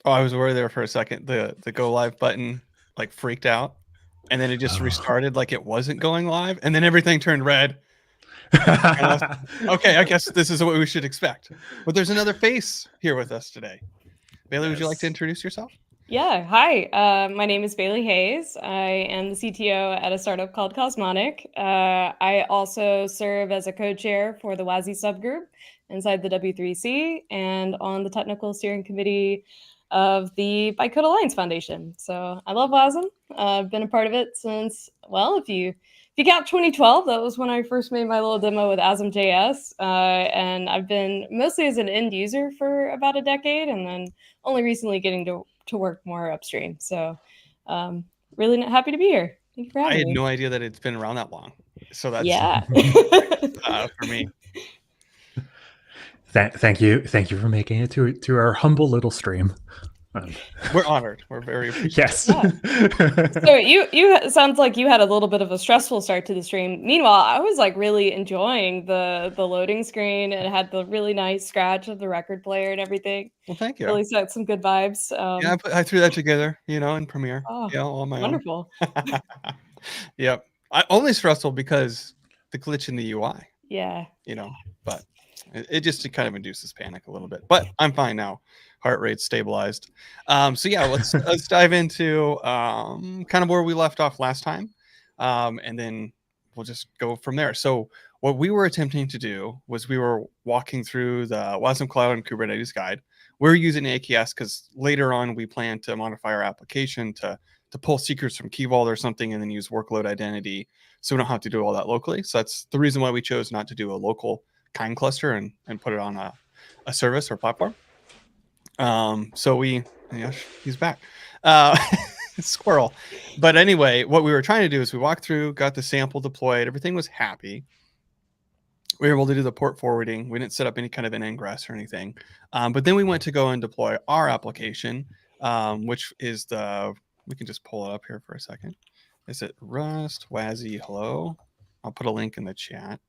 Oh, I was worried there for a second. The go live button like freaked out, and then it just Oh. restarted like it wasn't going live, and then everything turned red. And I was, okay, I guess this is what we should expect. But there's another face here with us today. Bailey, would you like to Yes. introduce yourself? Yeah, hi. My name is Bailey Hayes. I am the CTO at a startup called Cosmonic. I also serve as a co-chair for the WASI subgroup inside the W3C and on the technical steering committee of the Bytecode Alliance Foundation. So I love WASM. I've been a part of it since, well, if you count 2012, that was when I first made my little demo with ASM.js. And I've been mostly as an end user for about a decade, and then only recently getting to work more upstream. So really happy to be here. Thank you for I having had me. no idea that it's been around that long. So that's Yeah. for me. Thank you for making it to our humble little stream. We're honored. We're very appreciative. Yes. Yeah. So you sounds like you had a little bit of a stressful start to the stream. Meanwhile, I was like really enjoying the loading screen. It had the really nice scratch of the record player and everything. Well, thank you. Really set some good vibes. Yeah, I threw that together, in Premiere. Oh, Yeah, all on my own. wonderful. Yep. Only stressful because the glitch in the UI, Yeah. but it just kind of induces panic a little bit. But I'm fine now. Heart rate stabilized. So yeah, let's dive into kind of where we left off last time, and then we'll just go from there. So what we were attempting to do was we were walking through the WASM Cloud and Kubernetes guide. We're using AKS because later on we plan to modify our application to pull secrets from Key Vault or something, and then use workload identity, so we don't have to do all that locally. So that's the reason why we chose not to do a local kind cluster and put it on a service or platform. So he's back. Squirrel. But anyway, what we were trying to do is we walked through, got the sample deployed, everything was happy. We were able to do the port forwarding. We didn't set up any kind of an ingress or anything. But then we went to go and deploy our application, which is we can just pull it up here for a second. Is it Rust WASI hello? I'll put a link in the chat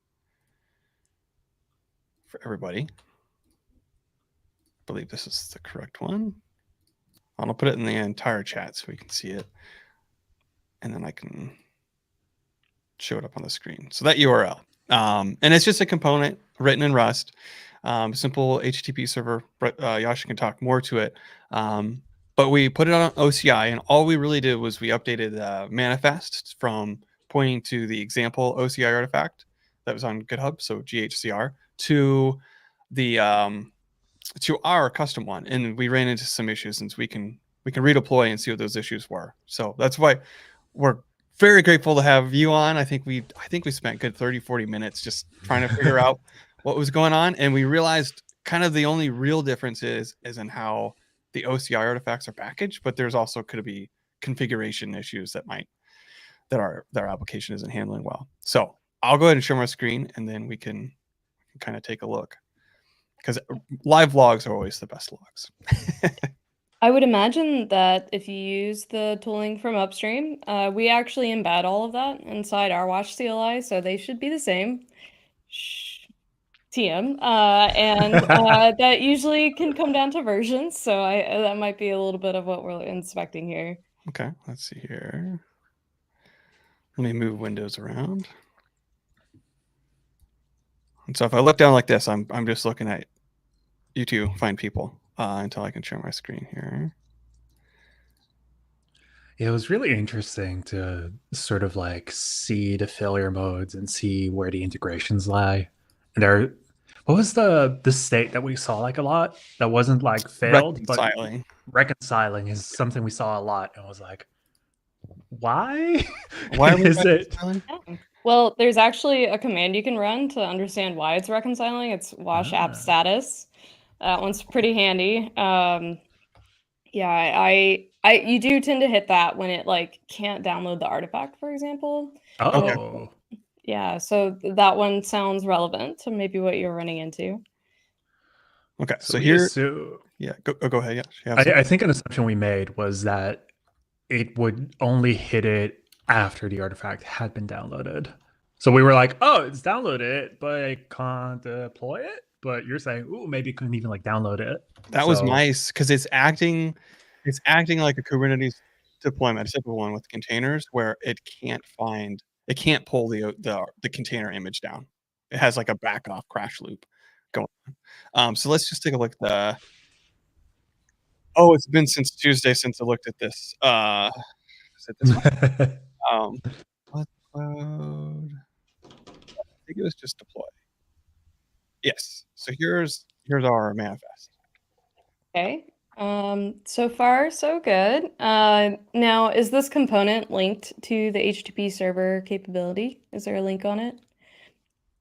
for everybody. I believe this is the correct one. I'll put it in the entire chat so we can see it. And then I can show it up on the screen. So that URL. And it's just a component written in Rust, simple HTTP server. Yasha can talk more to it. But we put it on OCI, and all we really did was we updated the manifest from pointing to the example OCI artifact that was on GitHub, so GHCR, to the to our custom one, and we ran into some issues, and we can redeploy and see what those issues were. So that's why we're very grateful to have you on. I think we spent good 30-40 minutes just trying to figure out what was going on, and we realized kind of the only real difference is in how the OCI artifacts are packaged, but there's also could be configuration issues that our application isn't handling well. So I'll go ahead and share my screen, and then we can kind of take a look, because live logs are always the best logs. I would imagine that if you use the tooling from upstream, we actually embed all of that inside our watch CLI, so they should be the same. TM, and that usually can come down to versions, so that might be a little bit of what we're inspecting here. Okay, let's see here. Let me move windows around. And so if I look down like this, I'm just looking at you two find people until I can share my screen here. It was really interesting to sort of like see the failure modes and see where the integrations lie. And what was the state that we saw like a lot that wasn't like failed, but reconciling is something we saw a lot, and I was like, why? Why is it? Well, there's actually a command you can run to understand why it's reconciling. It's wash app status. That one's pretty handy. Yeah, you do tend to hit that when it like can't download the artifact, for example. Oh. Yeah, so that one sounds relevant to maybe what you're running into. Okay, so here, yeah, go ahead. Yeah, I think an assumption we made was that it would only hit it after the artifact had been downloaded. So we were like, oh, it's downloaded, but I can't deploy it. but you're saying, ooh, maybe you couldn't even like download it. That was So- nice because it's acting like a Kubernetes deployment, a simple one with containers where it can't pull the container image down. It has like a back off crash loop going on. So let's just take a look at the. Oh, it's been since Tuesday since I looked at this. Is it this one? Let's load. I think it was just deploy. Yes. So here's our manifest. Okay. So far, so good. Now, is this component linked to the HTTP server capability? Is there a link on it?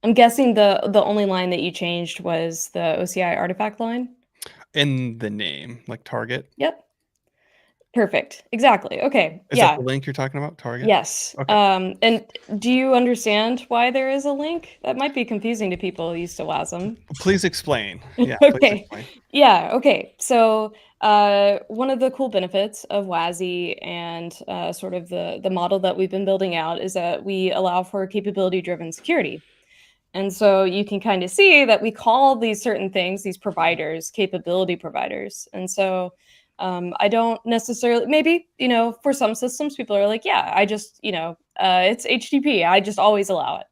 I'm guessing the only line that you changed was the OCI artifact line. In the name, like target. Yep. Perfect. Exactly. Okay. Is yeah. that the link you're talking about? Target? Yes. Okay. And do you understand why there is a link? That might be confusing to people used to WASM. Please explain. Yeah. Okay. Please explain. Yeah. Okay. So one of the cool benefits of WASI and sort of the model that we've been building out is that we allow for capability-driven security. And so you can kind of see that we call these certain things, these providers, capability providers. And so I don't necessarily, maybe, for some systems, people are like, yeah, I just, it's HTTP. I just always allow it.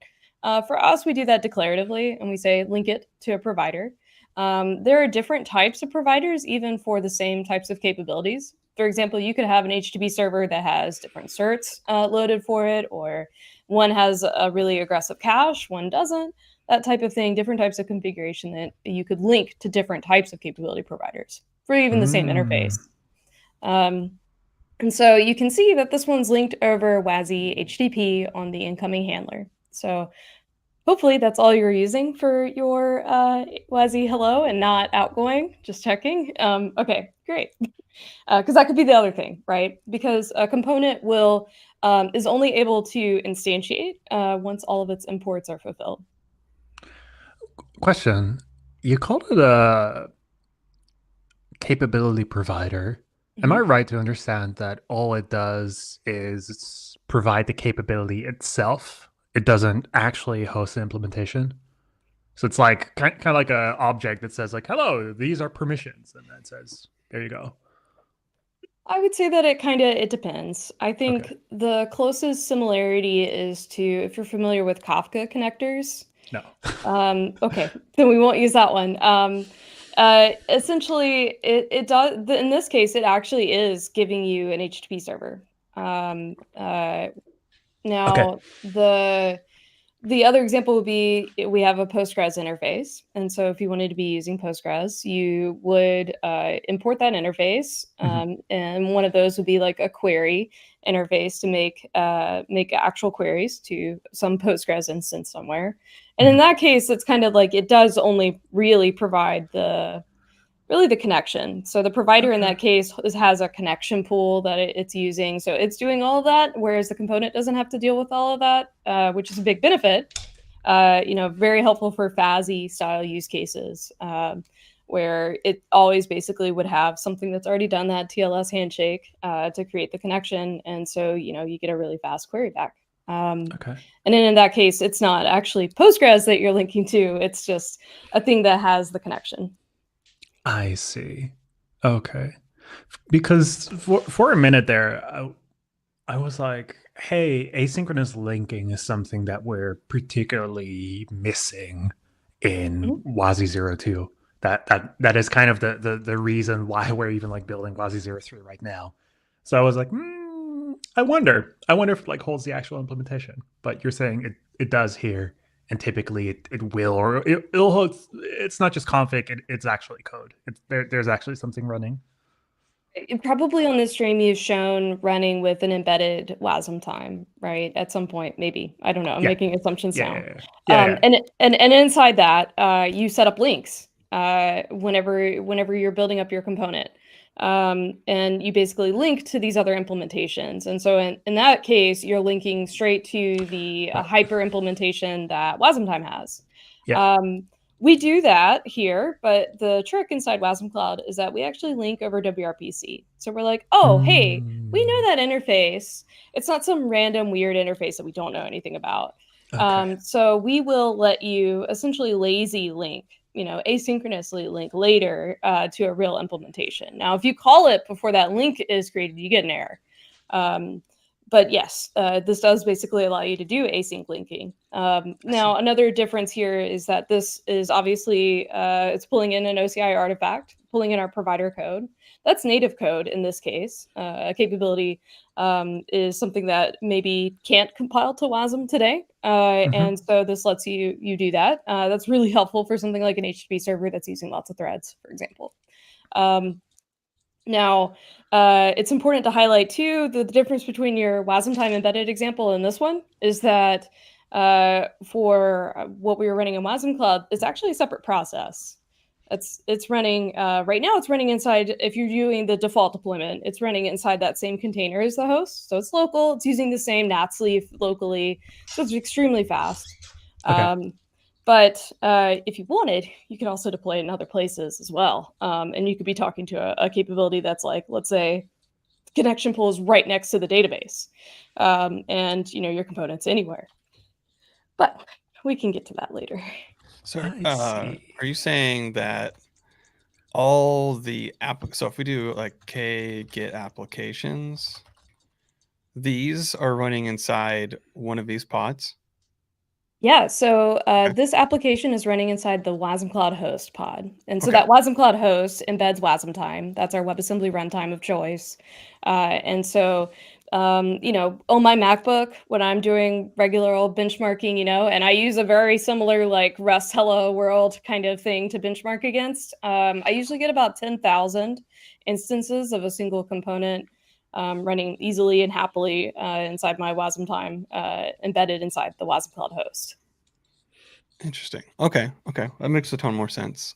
For us, we do that declaratively and we say link it to a provider. There are different types of providers, even for the same types of capabilities. For example, you could have an HTTP server that has different certs loaded for it, or one has a really aggressive cache, one doesn't, that type of thing, different types of configuration that you could link to different types of capability providers for even the same interface. And so you can see that this one's linked over WASI HTTP on the incoming handler. So hopefully that's all you're using for your WASI hello and not outgoing, just checking. Okay, great. Because that could be the other thing, right? Because a component is only able to instantiate once all of its imports are fulfilled. Question: you called it a capability provider. Am I right to understand that all it does is provide the capability itself? It doesn't actually host the implementation. So it's like kind of like an object that says like, "Hello, these are permissions," and that says, "There you go." I would say that it depends. I think the closest similarity is to, if you're familiar with Kafka connectors. No. Okay, then we won't use that one. Essentially, it does. In this case, it actually is giving you an HTTP server. Now, the other example would be we have a Postgres interface. And so if you wanted to be using Postgres, you would import that interface. And one of those would be like a query interface to make actual queries to some Postgres instance somewhere. And in that case, it's kind of like it does only really provide the connection. So the provider in that case has a connection pool that it's using. So it's doing all of that, whereas the component doesn't have to deal with all of that, which is a big benefit. Very helpful for FASI style use cases, where it always basically would have something that's already done that TLS handshake to create the connection. And so, you get a really fast query back. And then in that case, it's not actually Postgres that you're linking to. It's just a thing that has the connection. I see. Okay. Because for a minute there, I was like, hey, asynchronous linking is something that we're particularly missing in WASI 02. That is kind of the reason why we're even like building WASI 03 right now. So I was like, I wonder if it like holds the actual implementation. But you're saying it does here. And typically it will, or it'll hold. It's not just config; it's actually code. There's actually something running. Probably on this stream you've shown running with an embedded WASM time, right? At some point, maybe. I don't know. I'm making assumptions now. And inside that, you set up links whenever you're building up your component. And you basically link to these other implementations. And so in that case, you're linking straight to the hyper implementation that WASM-Time has. We do that here, but the trick inside WASM Cloud is that we actually link over WRPC. So we're like, oh, hey, we know that interface. It's not some random weird interface that we don't know anything about. So we will let you essentially lazy link, asynchronously link later to a real implementation. Now, if you call it before that link is created, you get an error. But yes, this does basically allow you to do async linking. Now, another difference here is that this is obviously, it's pulling in an OCI artifact, pulling in our provider code. That's native code in this case. A capability is something that maybe can't compile to WASM today. And so this lets you do that. That's really helpful for something like an HTTP server that's using lots of threads, for example. Now, it's important to highlight, too, the difference between your WASM time embedded example and this one is that for what we were running in WASM Cloud, it's actually a separate process. It's running, right now it's running inside, if you're doing the default deployment, it's running inside that same container as the host. So it's local, it's using the same NAT sleeve locally, so it's extremely fast. Okay. But if you wanted, you can also deploy it in other places as well. And you could be talking to a capability that's like, let's say, the connection pool is right next to the database, and your components anywhere. But we can get to that later. So, I see. are you saying that all the so if we do like K-Git applications, these are running inside one of these pods? Yeah, so Okay. this application is running inside the WASM Cloud host pod. And so Okay. that WASM Cloud host embeds WASM time. That's our WebAssembly runtime of choice. And so, on my MacBook, when I'm doing regular old benchmarking, and I use a very similar like Rust Hello World kind of thing to benchmark against, I usually get about 10,000 instances of a single component running easily and happily inside my WASM time, embedded inside the WASM Cloud host. Interesting. Okay. That makes a ton more sense.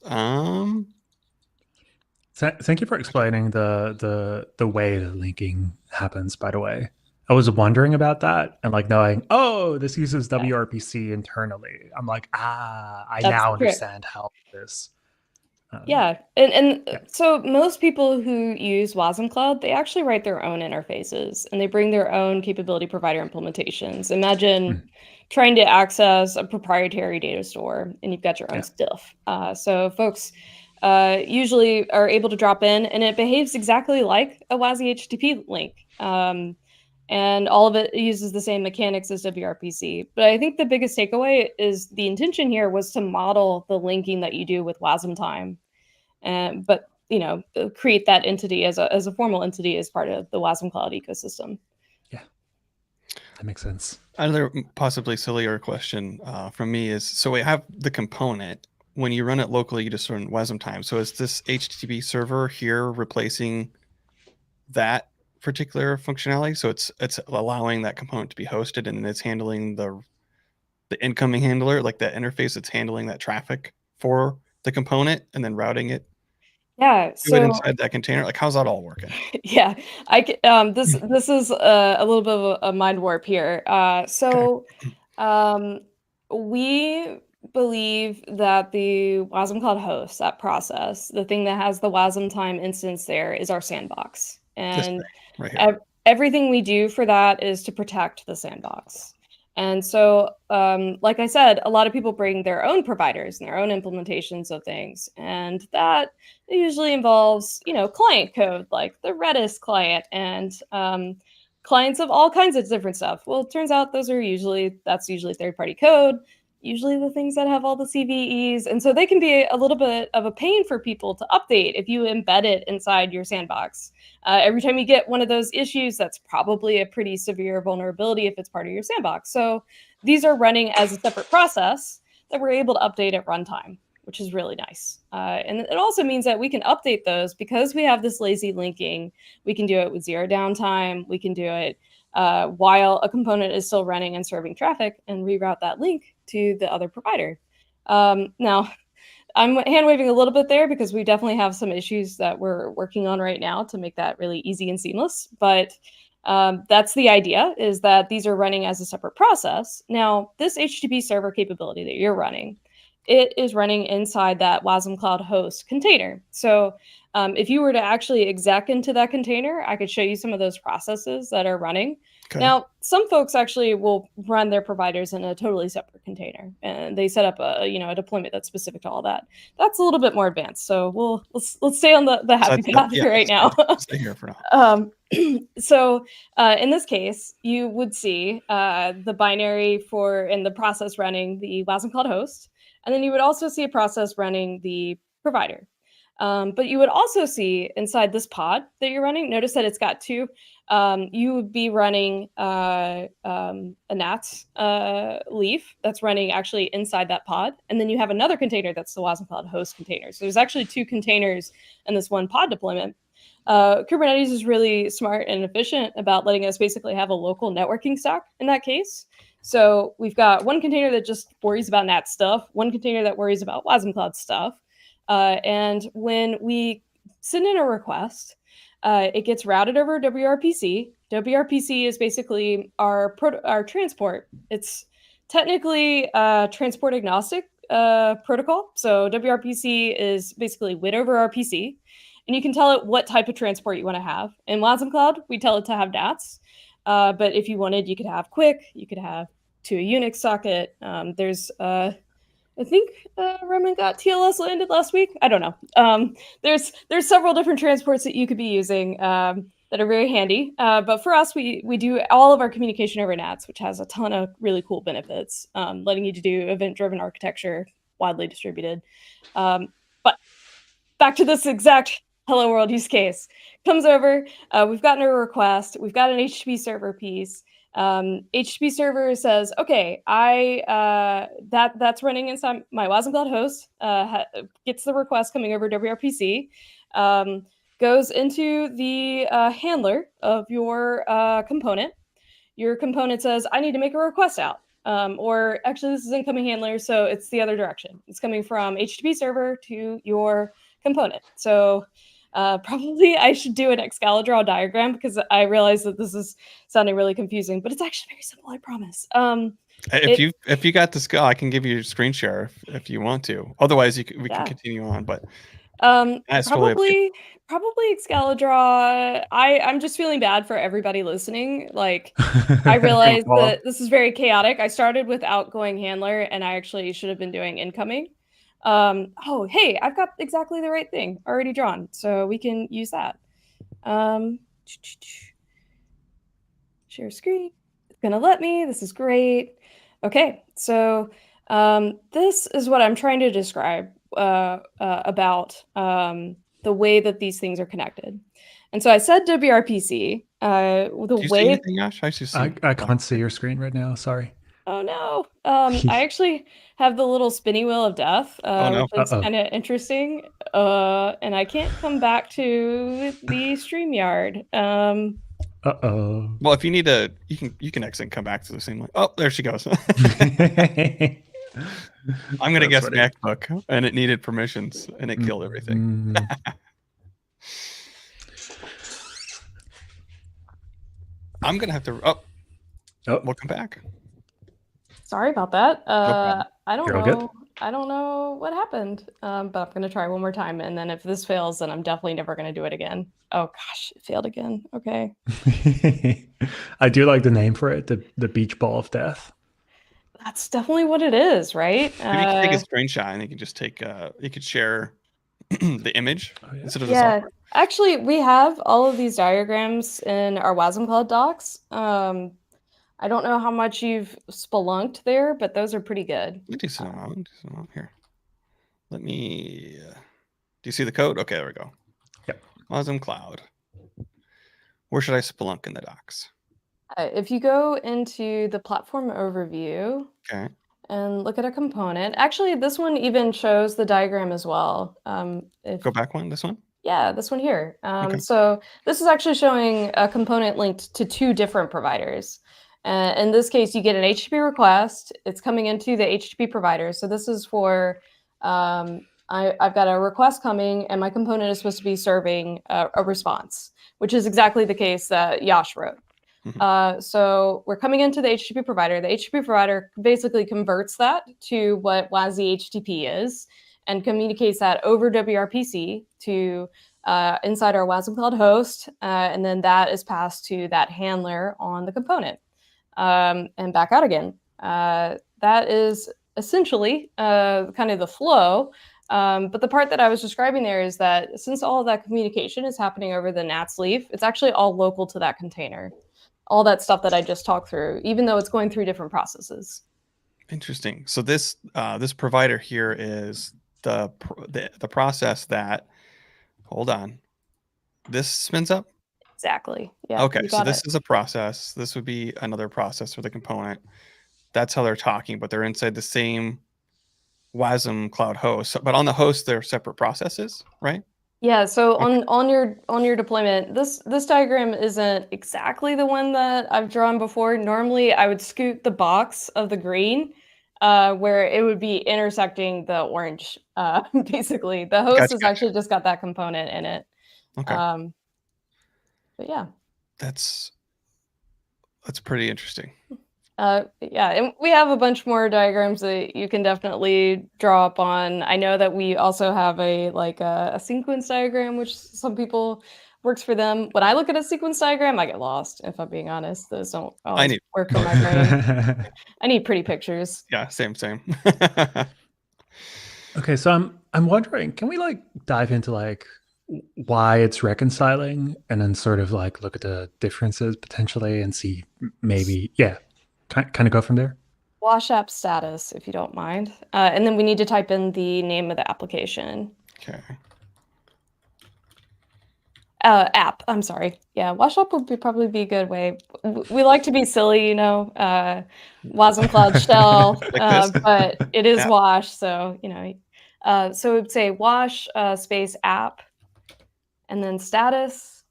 Thank you for explaining the way the linking happens, by the way. I was wondering about that and like knowing, oh, this uses WRPC internally. I'm like, I That's now the trick. understand how this. Yeah, and Yeah. so most people who use WASM Cloud, they actually write their own interfaces and they bring their own capability provider implementations. Imagine trying to access a proprietary data store and you've got your own stuff. So folks usually are able to drop in and it behaves exactly like a WASI HTTP link. And all of it uses the same mechanics as WRPC. But I think the biggest takeaway is the intention here was to model the linking that you do with WASM time. But create that entity as a formal entity as part of the WASM Cloud ecosystem. Yeah, that makes sense. Another possibly sillier question from me is, so we have the component. When you run it locally, you just run WASM time. So is this HTTP server here replacing that particular functionality? So it's allowing that component to be hosted, and it's handling the incoming handler, like that interface that's handling that traffic for the component, and then routing it. Yeah. Do it inside that container. Like, how's that all working? Yeah, this is a little bit of a mind warp here. We believe that the WASM Cloud host, that process, the thing that has the WASM time instance there, is our sandbox, and right here. Everything we do for that is to protect the sandbox. And so, like I said, a lot of people bring their own providers and their own implementations of things. And that usually involves, client code, like the Redis client and clients of all kinds of different stuff. Well, it turns out that's usually third-party code, usually the things that have all the CVEs. And so they can be a little bit of a pain for people to update if you embed it inside your sandbox. Every time you get one of those issues, that's probably a pretty severe vulnerability if it's part of your sandbox. So these are running as a separate process that we're able to update at runtime, which is really nice. And it also means that we can update those because we have this lazy linking. We can do it with zero downtime. We can do it while a component is still running and serving traffic and reroute that link to the other provider. Now, I'm hand waving a little bit there because we definitely have some issues that we're working on right now to make that really easy and seamless. But that's the idea, is that these are running as a separate process. Now, this HTTP server capability that you're running, it is running inside that WASM Cloud host container. So if you were to actually exec into that container, I could show you some of those processes that are running. Okay. Now, some folks actually will run their providers in a totally separate container, and they set up a deployment that's specific to all that. That's a little bit more advanced. So let's stay on the happy path right now. Stay here for now. So in this case, you would see the binary for in the process running the WASM cloud host, and then you would also see a process running the provider. But you would also see inside this pod that you're running, notice that it's got two. You would be running a NAT leaf that's running actually inside that pod. And then you have another container that's the WASM Cloud host container. So there's actually two containers in this one pod deployment. Kubernetes is really smart and efficient about letting us basically have a local networking stack in that case. So we've got one container that just worries about NAT stuff, one container that worries about WASM Cloud stuff. And when we send in a request, it gets routed over WRPC. WRPC is basically our transport. It's technically a transport agnostic protocol. So WRPC is basically WIT over RPC. And you can tell it what type of transport you want to have. In WASM Cloud, we tell it to have NATs. But if you wanted, you could have quick, you could have to a Unix socket. There's I think Roman got TLS landed last week. I don't know. There's several different transports that you could be using that are very handy. But for us, we do all of our communication over NATs, which has a ton of really cool benefits, letting you to do event-driven architecture, widely distributed. But back to this exact Hello World use case. Comes over, we've gotten a request, we've got an HTTP server piece. HTTP server says, okay, that's running inside my WASM Cloud host, gets the request coming over WRPC, goes into the handler of your component. Your component says, I need to make a request out. Or actually, this is incoming handler, so it's the other direction. It's coming from HTTP server to your component. So probably I should do an Excalibur diagram because I realize that this is sounding really confusing, but it's actually very simple, I promise. If you got the skill, I can give you a screen share if you want to. Otherwise, we can continue on. But probably Excalibur. I'm just feeling bad for everybody listening. Like, I realize that this is very chaotic. I started with outgoing handler, and I actually should have been doing incoming. Oh, hey, I've got exactly the right thing already drawn, so we can use that. Share screen. It's gonna let me. This is great. Okay, so this is what I'm trying to describe about the way that these things are connected. And so I said WRPC. Do you see anything, Yash? I can't see your screen right now. Sorry. Oh no! I actually have the little spinny wheel of death, which is kind of interesting. And I can't come back to the StreamYard. Well, if you need to, you can exit and come back to the same line. Oh, there she goes. I'm gonna guess MacBook, and it needed permissions, and it killed everything. I'm gonna have to. Welcome back. Sorry about that. I don't know. Good. I don't know what happened, but I'm going to try one more time. And then if this fails, then I'm definitely never going to do it again. Oh, gosh, it failed again. Okay. I do like the name for it, the beach ball of death. That's definitely what it is, right? You can take a screenshot and you can just take, you could share the image instead of the software. Actually, we have all of these diagrams in our WASM Cloud docs. I don't know how much you've spelunked there, but those are pretty good. Let me do some here. Let me. Do you see the code? Okay, there we go. Yep. WASM Cloud. Where should I spelunk in the docs? If you go into the platform overview, and look at a component. Actually, this one even shows the diagram as well. Go back one. This one. Yeah, this one here. So this is actually showing a component linked to two different providers. In this case, you get an HTTP request. It's coming into the HTTP provider. So this is for, I've got a request coming, and my component is supposed to be serving a response, which is exactly the case that Yash wrote. So we're coming into the HTTP provider. The HTTP provider basically converts that to what WASI HTTP is and communicates that over WRPC to inside our WASM Cloud host, and then that is passed to that handler on the component, and back out again. That is essentially kind of the flow. But the part that I was describing there is that since all of that communication is happening over the NATS leaf, it's actually all local to that container. All that stuff that I just talked through, even though it's going through different processes. Interesting. So this this provider here is the process that, hold on, this spins up. Exactly. Yeah. Okay, You so got this it. is a process. This would be another process for the component. That's how they're talking, but they're inside the same WASM cloud host. But on the host, they're separate processes, right? Yeah, so Okay. on your deployment, this diagram isn't exactly the one that I've drawn before. Normally, I would scoot the box of the green, where it would be intersecting the orange. Basically, the host Gotcha, has gotcha. actually just got that component in it. Okay. Um, but yeah. That's pretty interesting. Yeah, and we have a bunch more diagrams that you can definitely draw up on. I know that we also have a sequence diagram, which some people works for them. When I look at a sequence diagram, I get lost, if I'm being honest. Those don't I always need. work for my brain. I need pretty pictures. Yeah, same. Okay, so I'm wondering, can we like dive into like why it's reconciling and then sort of like look at the differences potentially and see maybe kind of go from there? Wash app status, if you don't mind. And then we need to type in the name of the application. Okay. App, I'm sorry. Yeah, wash up would probably be a good way. We like to be silly, you know, WASM Cloud Shell, Like this. but it is App. wash, so, you know, so it would say wash space app, and then status,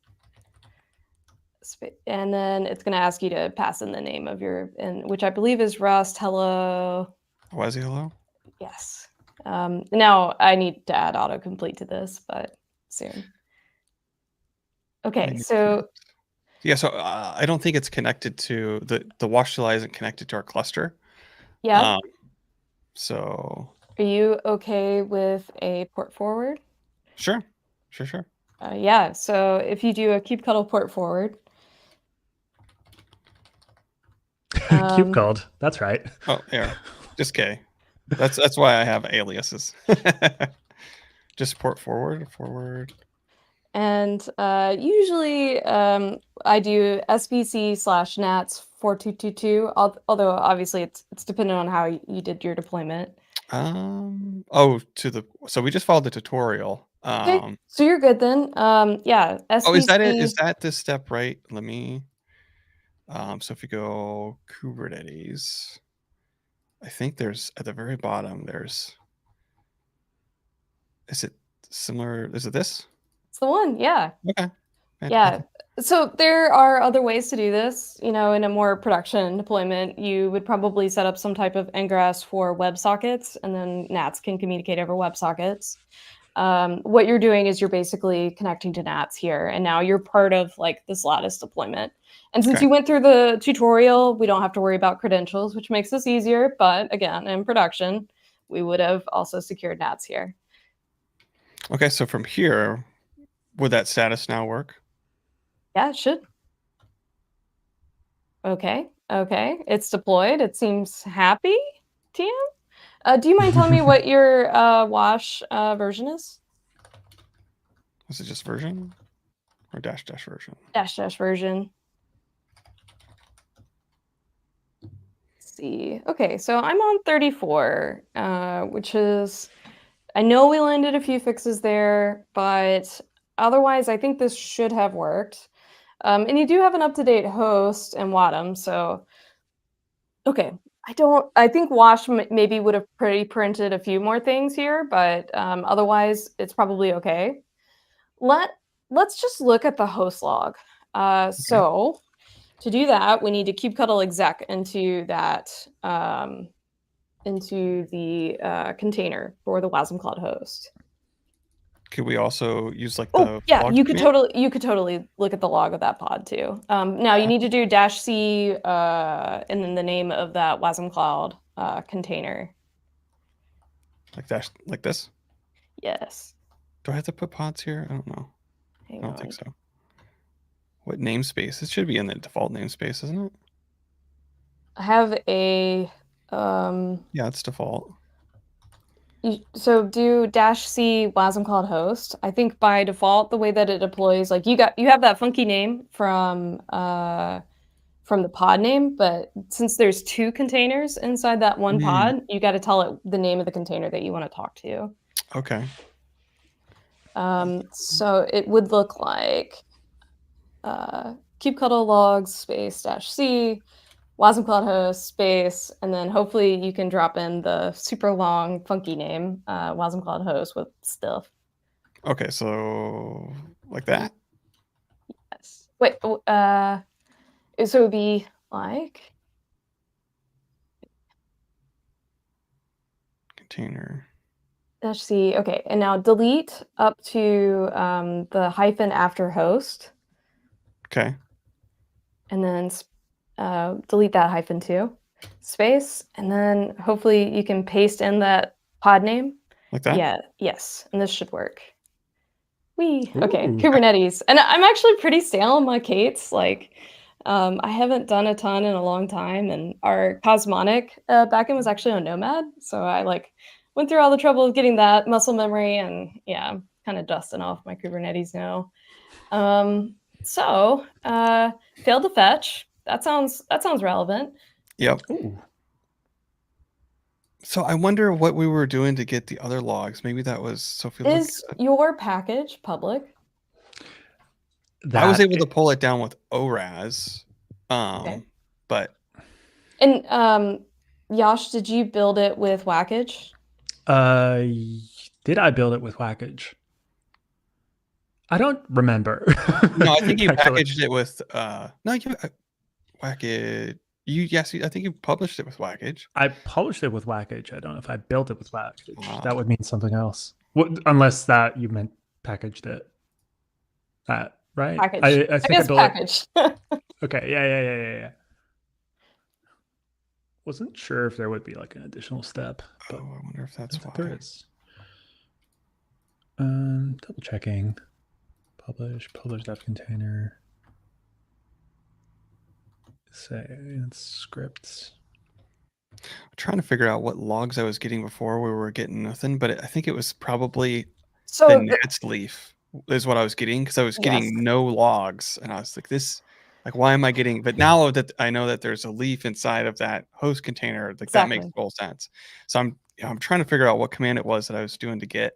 and then it's going to ask you to pass in the name of your, which I believe is Rust, hello. WASI hello. Yes. Now I need to add autocomplete to this, but soon. Okay, so Yeah, so I don't think it's connected to the wash CLI isn't connected to our cluster. yeah. So Are you okay with a port forward? sure. Yeah, so if you do a kubectl port forward. Cube called. That's right. Oh, yeah. Just K. That's why I have aliases. Just port forward. And usually I do SBC/nats 4222, although obviously it's dependent on how you did your deployment. So we just followed the tutorial. Okay, so you're good then. Yeah, Oh, is that it? SBC. Is that this step, right? Let me so if you go Kubernetes, I think there's at the very bottom is it similar? Is it this? It's the one, yeah. Okay. Yeah. So there are other ways to do this. You know, in a more production deployment, you would probably set up some type of ingress for WebSockets, and then NATs can communicate over WebSockets. What you're doing is you're basically connecting to NATs here, and now you're part of like this Lattice deployment. And since Okay. you went through the tutorial, we don't have to worry about credentials, which makes this easier. But again, in production, we would have also secured NATs here. Okay, so from here, would that status now work? Yeah, it should. Okay, it's deployed. It seems happy, TM. Do you mind telling me what your wash version is? Is it just version or dash version? Dash version. Let's see. Okay, so I'm on 34, which is, I know we landed a few fixes there, but otherwise I think this should have worked. And you do have an up-to-date host and Wadham, so okay. I think Wash maybe would have printed a few more things here, but otherwise it's probably okay. Let's just look at the host log. So to do that, we need to kubectl exec into that into the container for the WASM Cloud host. Could we also use like Oh the yeah, log you could command? totally look at the log of that pod too. Now you need to do -c and then the name of that WASM Cloud container. Like dash like this? Yes. Do I have to put pods here? I don't know. I don't think so. What namespace? It should be in the default namespace, isn't it? I have a Yeah, it's default. so do -c WASM cloud host. I think by default the way that it deploys, like you have that funky name from the pod name, but since there's 2 containers inside that one pod, you got to tell it the name of the container that you want to talk to. Okay. So it would look like kubectl logs space -c WASM cloud host space, and then hopefully you can drop in the super long funky name WASM cloud host with stuff. Okay, so like that? Yes. Wait. So it would be like Container. -c. Okay, and now delete up to the hyphen after host, Okay. and then delete that hyphen too, space, and then hopefully you can paste in that pod name. Like that? Yeah, yes, and this should work. Okay, Ooh. Kubernetes. And I'm actually pretty stale on my Kates. Like, I haven't done a ton in a long time, and our Cosmonic backend was actually on Nomad, so I like went through all the trouble of getting that muscle memory, and yeah, I'm kind of dusting off my Kubernetes now. So failed to fetch. That sounds relevant. Yep. Ooh. So I wonder what we were doing to get the other logs. Maybe that was so if you look Is your package public? I was That able to pull it down with ORAS. Okay. But And Yash, did you build it with Whackage? did I build it with Whackage? I don't remember. no, I think you actually. packaged it with no, you Whackage. I think you published it with Whackage. I published it with Whackage. I don't know if I built it with Whackage. Wow. That would mean something else. Unless that you meant packaged it. Right? Package. I think I built package. it. Okay. Yeah. Wasn't sure if there would be like an additional step. But I wonder if that's why. There is. Double checking. Publish dev container. Say it's scripts. I'm trying to figure out what logs I was getting before we were getting nothing, but I think it was probably the Nats leaf is what I was getting because I was getting no logs, and I was like, "This, like, why am I getting?" But now that I know that there's a leaf inside of that host container, like that makes full sense. So I'm trying to figure out what command it was that I was doing to get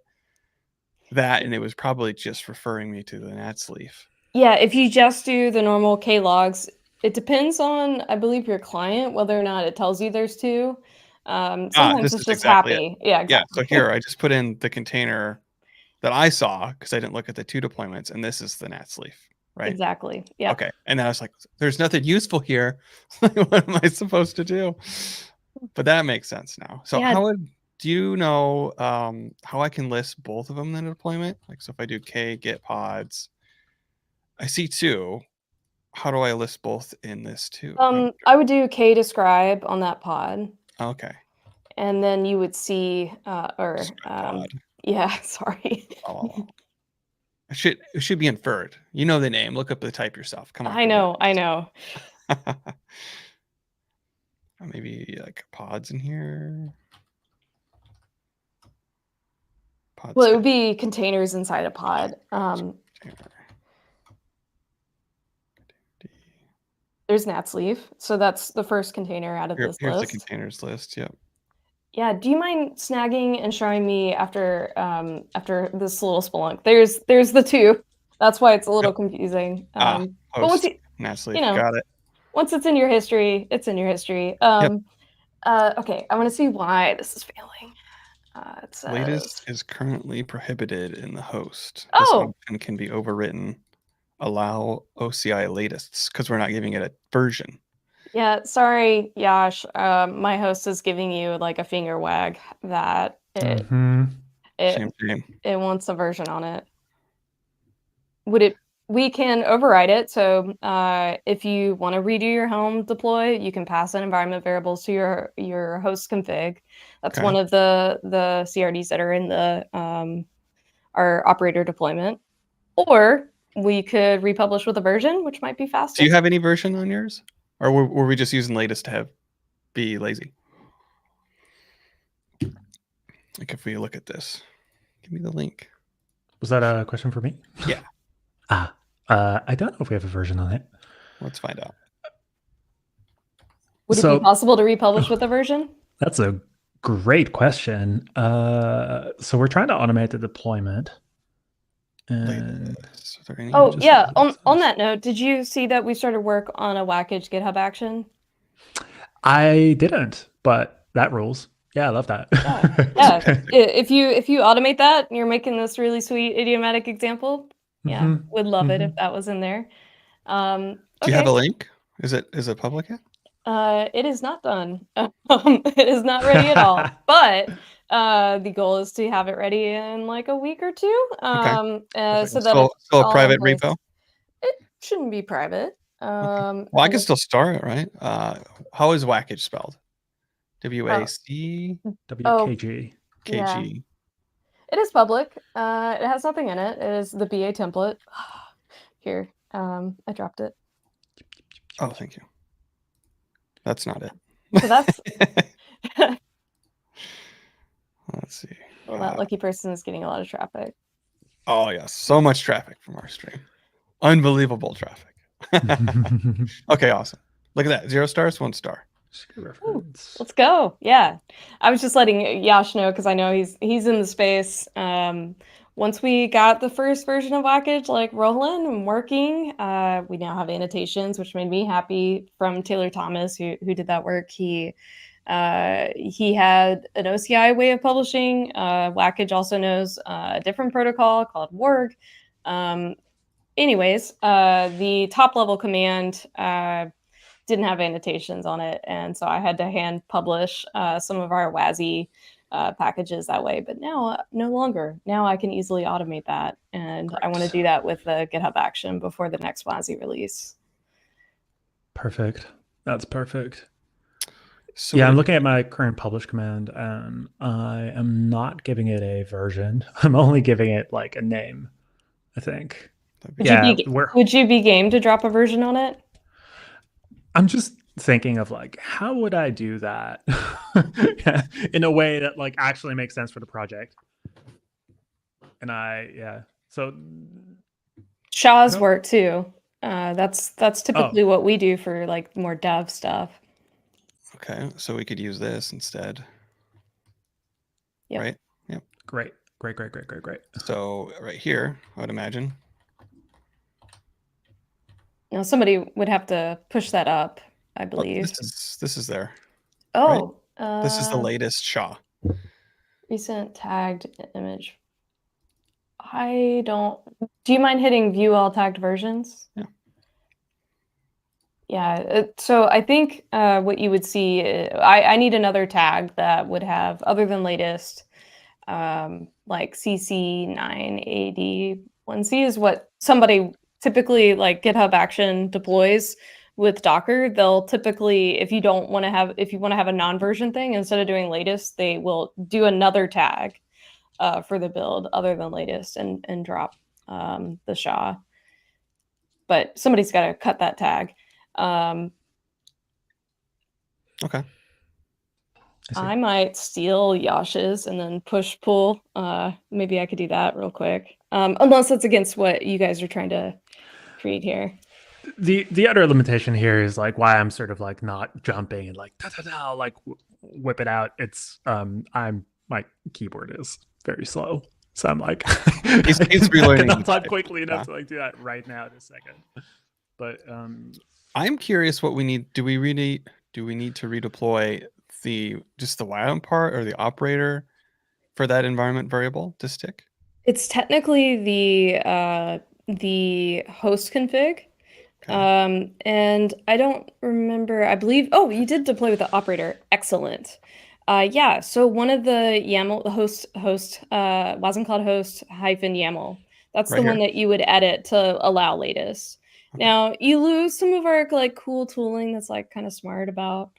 that, and it was probably just referring me to the Nats leaf. Yeah, if you just do the normal K logs, it depends on, I believe, your client, whether or not it tells you there's 2. Sometimes This it's is just exactly happy. Yeah, exactly. Yeah, so here I just put in the container that I saw because I didn't look at the 2 deployments, and this is the Nats leaf, right? Exactly. Yeah. Okay, and then I was like, "There's nothing useful here. What am I supposed to do?" But that makes sense now. So do you know how I can list both of them in a deployment? Like, so if I do k get pods, I see 2. How do I list both in this too? I would do k describe on that pod. Okay. And then you would see pod. yeah, sorry. Oh. It should be inferred. You know the name. Look up the type yourself. Come on. I know. Maybe like pods in here. Pods. Well, it would be containers inside a pod. There's Nats leaf, so that's the first container out of this Here's list. the containers list. Yep. Yeah. Do you mind snagging and showing me after this little Splunk? There's the 2. That's why it's a little confusing. But once Nats leaf. Got it. Once it's in your history, it's in your history. Okay, I want to see why this is failing. It says latest is currently prohibited in the host. Oh. This option can be overwritten. Allow OCI latest because we're not giving it a version. Yeah, sorry, Yash. My host is giving you like a finger wag that it wants a version on it. We can override it. So if you want to redo your Helm deploy, you can pass in environment variables to your host config. That's one of the CRDs that are in the our operator deployment. Or we could republish with a version, which might be faster. Do you have any version on yours, or were we just using latest to be lazy? Like if we look at this, give me the link. Was that a question for me? Yeah. I don't know if we have a version on it. Let's find out. Would it be possible to republish with a version? That's a great question. So we're trying to automate the deployment. And oh yeah, on that note, did you see that we started work on a Whackage GitHub action? I didn't, but that rules. Yeah, I love that. Yeah. If you automate that, you're making this really sweet idiomatic example. Yeah, would love it if that was in there. Okay. Do you have a link? Is it public yet? It is not done. It is not ready at all. But the goal is to have it ready in like a week or two. So that still a private repo. It shouldn't be private. Well, I can still start it, right? How is Whackage spelled? WAC WKG. KG. Yeah. It is public. It has nothing in it. It is the BA template. Here, I dropped it. Oh, thank you. That's not it. So that's. Let's see. Well, that lucky person is getting a lot of traffic. Oh yes, so much traffic from our stream. Unbelievable traffic. Okay, awesome. Look at that. 0 stars, 1 star. Ooh, let's go. Yeah, I was just letting Yash know because I know he's in the space. Once we got the first version of Whackage like rolling and working, we now have annotations, which made me happy. From Taylor Thomas, who did that work. He had an OCI way of publishing. Whackage also knows a different protocol called Worg. Anyways, the top level command didn't have annotations on it, and so I had to hand publish some of our WASI packages that way. But now, no longer. Now I can easily automate that, and great. I want to do that with the GitHub action before the next WASI release. Perfect. That's perfect. So yeah, I'm looking at my current publish command, and I am not giving it a version. I'm only giving it like a name, I think. Would you be game to drop a version on it? I'm just thinking of like, how would I do that in a way that like actually makes sense for the project? And so Shaw's work too. That's typically what we do for like more dev stuff. Okay, so we could use this instead. Yep. Right? Yep. Great. So right here, I would imagine. Now somebody would have to push that up, I believe. This is there. Oh, right? This is the latest SHA. Recent tagged image. Do you mind hitting view all tagged versions? Yeah. Yeah, so I think what you would see, I need another tag that would have, other than latest, like CC9AD1C is what somebody typically like GitHub action deploys with Docker. They'll typically, if you want to have a non-version thing, instead of doing latest, they will do another tag for the build other than latest and drop the SHA. But somebody's got to cut that tag. Okay. I might steal Yash's and then push pull. Maybe I could do that real quick. Unless that's against what you guys are trying to create here. The other limitation here is like why I'm sort of like not jumping and like like whip it out. It's my keyboard is very slow, so I'm like he's relearning. I cannot type quickly enough to like do that right now in a second. But I'm curious what we need. Do we need to redeploy just the while part or the operator for that environment variable to stick? It's technically the host config. Okay. And I don't remember, I believe, you did deploy with the operator. Excellent. Yeah, so one of the YAML, the host, Wasm Cloud host -YAML, that's right the one that you would edit to allow latest. Okay. Now, you lose some of our like cool tooling that's like kind of smart about,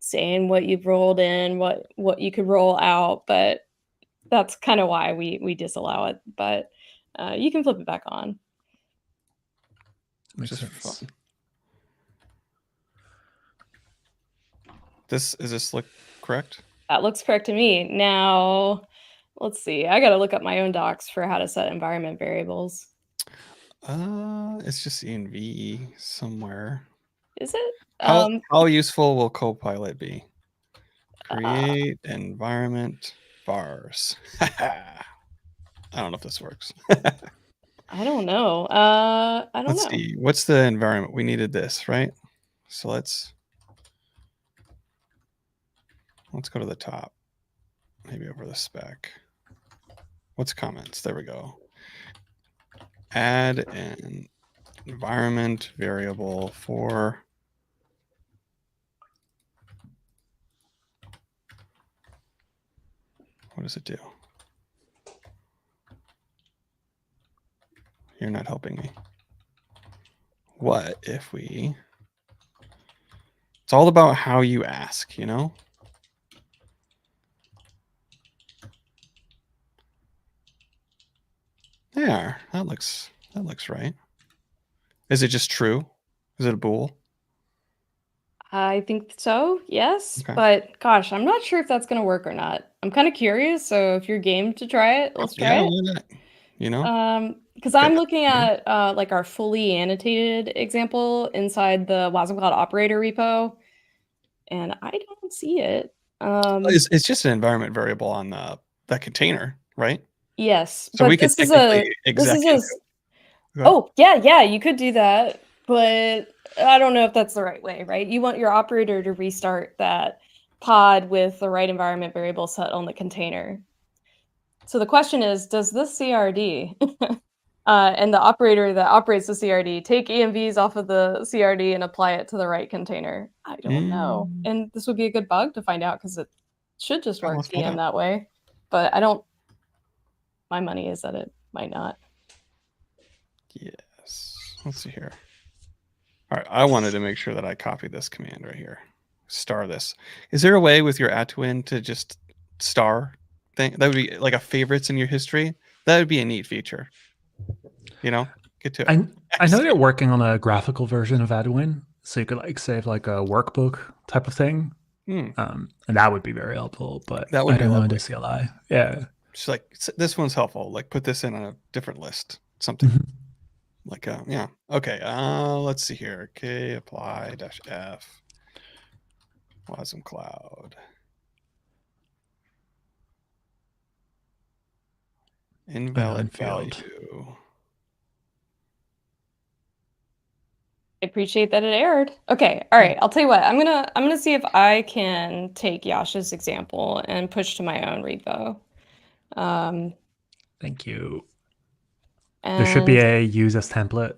saying what you've rolled in, what you could roll out, but that's kind of why we disallow it. But you can flip it back on. Makes just for sense. fun. Does this look correct? That looks correct to me. Now, let's see. I got to look up my own docs for how to set environment variables. It's just in VE somewhere. Is it? How useful will Copilot be? Create environment vars. I don't know if this works. I don't know. I don't Let's know. see. What's the environment? We needed this, right? So let's go to the top. Maybe over the spec. What's comments? There we go. Add an environment variable for what does it do? You're not helping me. What if we... It's all about how you ask, you know? There, that looks right. Is it just true? Is it a bool? I think so, yes. Okay. But gosh, I'm not sure if that's going to work or not. I'm kind of curious. So if you're game to try it, let's try Yeah, it. why not? You know? Because Okay. I'm looking at like our fully annotated example inside the WASM Cloud operator repo, and I don't see it. It's just an environment variable on that container, right? Yes, So we but could this is technically a this exec is into a it. Go ahead. oh yeah, you could do that, but I don't know if that's the right way, right? You want your operator to restart that pod with the right environment variable set on the container. So the question is, does this CRD and the operator that operates the CRD take EMVs off of the CRD and apply it to the right container? I don't know. And this would be a good bug to find out because it should just Well, work let's find DM out. that way. But I don't, my money is that it might not. Yes. Let's see here. All right. I wanted to make sure that I copied this command right here. Star this. Is there a way with your @win to just star thing? That would be like a favorites in your history. That would be a neat feature. You know, get to it. I know they're working on a graphical version of Adwin, so you could like save like a workbook type of thing, and that would be very helpful. But That would I be don't know lovely. into CLI. Yeah, Just like this one's helpful. Like put this in on a different list. Something like yeah. Okay. Let's see here. Okay. Apply -f. WASM Cloud. Invalid infield. value. I appreciate that it erred. Okay, all right. I'll tell you what. I'm gonna see if I can take Yasha's example and push to my own repo. Thank you. There should be a use as template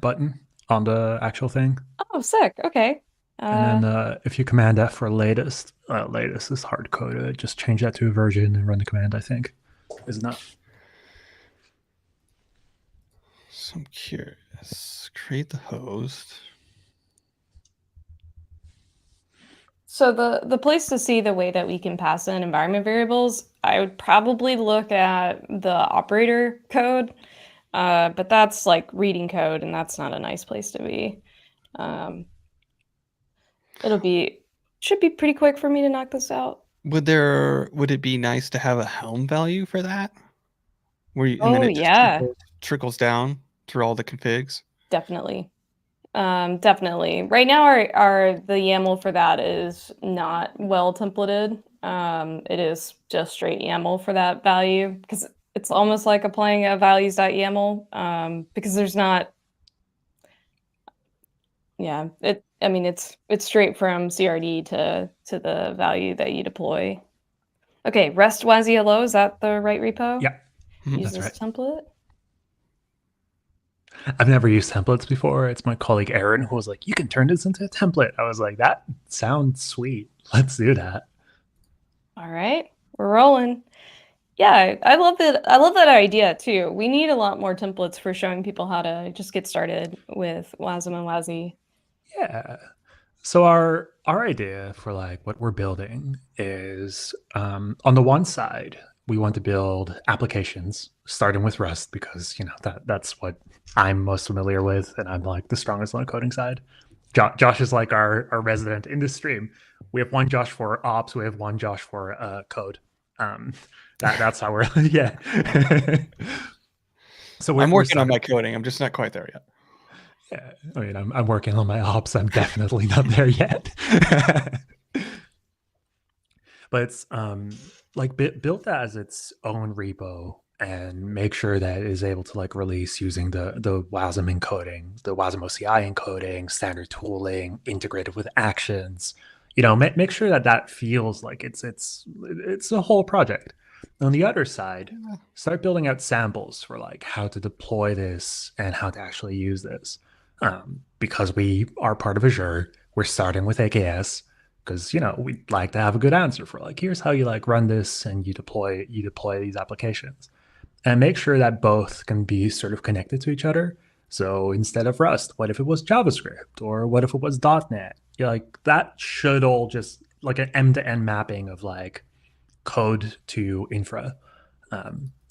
button on the actual thing. Oh, sick. Okay. And then if you command F for latest, latest is hard coded. Just change that to a version and run the command, I think, is enough. So I'm curious. Create the host. So the place to see the way that we can pass in environment variables, I would probably look at the operator code, but that's like reading code, and that's not a nice place to be. Should be pretty quick for me to knock this out. Would it be nice to have a Helm value for that? And then Oh it just yeah, trickles down through all the configs? definitely. Definitely. Right now, the YAML for that is not well templated. It is just straight YAML for that value because it's almost like applying a values.yaml because there's not. Yeah, it's straight from CRD to the value that you deploy. Okay, REST WASI-LO, is that the right repo? Yeah, Use that's this right. template. I've never used templates before. It's my colleague Aaron who was like, "You can turn this into a template." I was like, "That sounds sweet. Let's do that." All right, we're rolling. Yeah, I love that. I love that idea too. We need a lot more templates for showing people how to just get started with WASM and WASI. Yeah. So our idea for like what we're building is on the one side, we want to build applications starting with Rust because that's what I'm most familiar with, and I'm like the strongest on the coding side. Josh is like our resident in this stream. We have one Josh for ops. We have one Josh for code. That's how we're yeah. So I'm working on starting- my coding. I'm just not quite there yet. Yeah, I mean, I'm working on my ops. I'm definitely not there yet. But it's like built as its own repo and make sure that it is able to like release using the WASM encoding, the WASM OCI encoding, standard tooling, integrated with actions. Make sure that that feels like it's a whole project. On the other side, start building out samples for like how to deploy this and how to actually use this. Because we are part of Azure, we're starting with AKS because we'd like to have a good answer for like here's how you like run this and you deploy these applications, and make sure that both can be sort of connected to each other. So instead of Rust, what if it was JavaScript, or what if it was .NET? Like that should all just like an end-to-end mapping of like code to infra.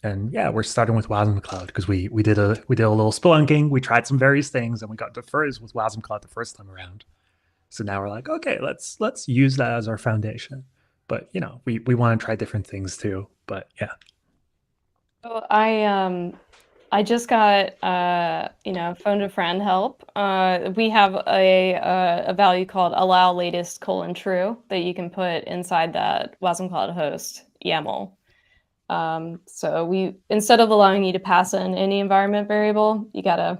And yeah, we're starting with WASM Cloud because we did a little spelunking. We tried some various things and we got to first with WASM Cloud the first time around. So now we're like, okay, let's use that as our foundation. But we want to try different things too. But yeah. So I just got phone to friend help. We have a value called allow latest : true that you can put inside that WASM Cloud host YAML. So we, instead of allowing you to pass in any environment variable, you gotta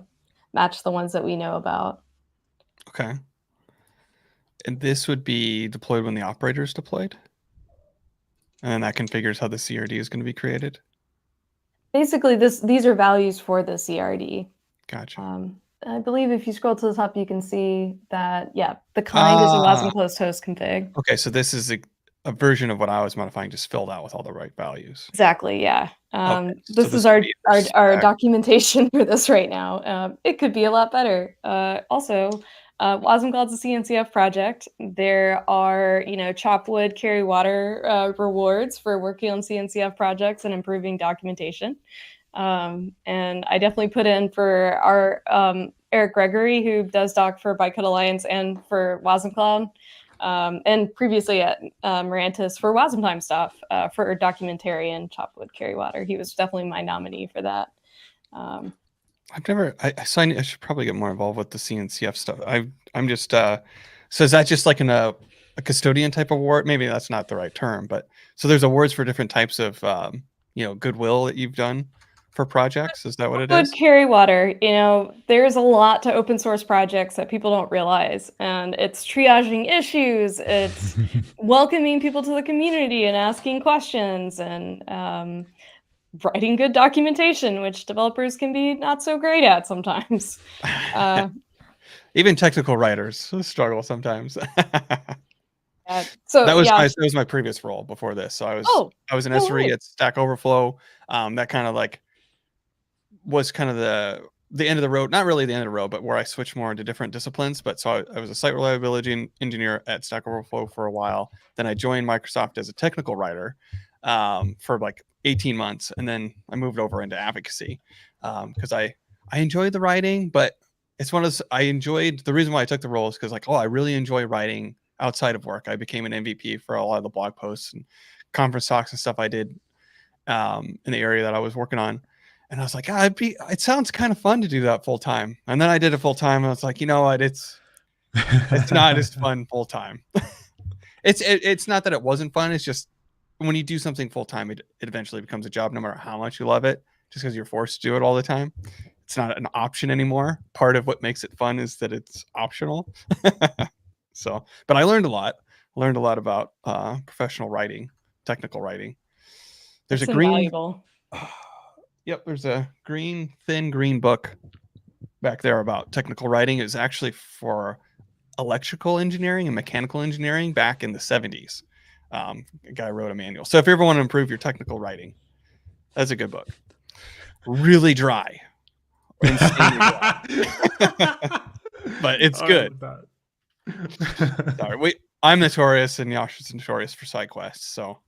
match the ones that we know about. Okay. And this would be deployed when the operator is deployed? And that configures how the CRD is going to be created? Basically, these are values for the CRD. Gotcha. I believe if you scroll to the top, you can see that, yeah, the kind is a WASM closed host config. Okay, so this is a version of what I was modifying, just filled out with all the right values. Exactly, yeah. Okay, this is our documentation for this right now. It could be a lot better. Also, WASM Cloud's a CNCF project. There are, chop wood, carry water rewards for working on CNCF projects and improving documentation. And I definitely put in for our Eric Gregory, who does doc for Bytecode Alliance and for WASM Cloud, and previously at Marantis for WASM Time stuff for documentarian chop wood, carry water. He was definitely my nominee for that. I should probably get more involved with the CNCF stuff. I'm just so is that just like a custodian type award? Maybe that's not the right term, but so there's awards for different types of goodwill that you've done for projects. Is that what it is? Carry water. There's a lot to open source projects that people don't realize, and it's triaging issues. It's welcoming people to the community and asking questions, and writing good documentation, which developers can be not so great at sometimes. Even technical writers struggle sometimes. So that was my previous role before this. So I was an SRE at Stack Overflow. That kind of like was kind of the end of the road, not really the end of the road, but where I switched more into different disciplines. But so I was a site reliability engineer at Stack Overflow for a while. Then I joined Microsoft as a technical writer for like 18 months. And then I moved over into advocacy because I enjoyed the writing, but it's one of those, I enjoyed, the reason why I took the role is because I really enjoy writing outside of work. I became an MVP for a lot of the blog posts and conference talks and stuff I did in the area that I was working on. And I was like, it sounds kind of fun to do that full time. And then I did it full time. And I was like, you know what? It's not as fun full time. It's not that it wasn't fun. It's just when you do something full time, it eventually becomes a job, no matter how much you love it, just because you're forced to do it all the time. It's not an option anymore. Part of what makes it fun is that it's optional. So, but I learned a lot. I learned a lot about professional writing, technical writing. There's it's a green. invaluable. Yep, there's a thin green book back there about technical writing. It was actually for electrical engineering and mechanical engineering back in the 70s. A guy wrote a manual. So if you ever want to improve your technical writing, that's a good book. Really dry. Insanely dry. But it's good. Sorry, I'm notorious and Yash is notorious for side quests. So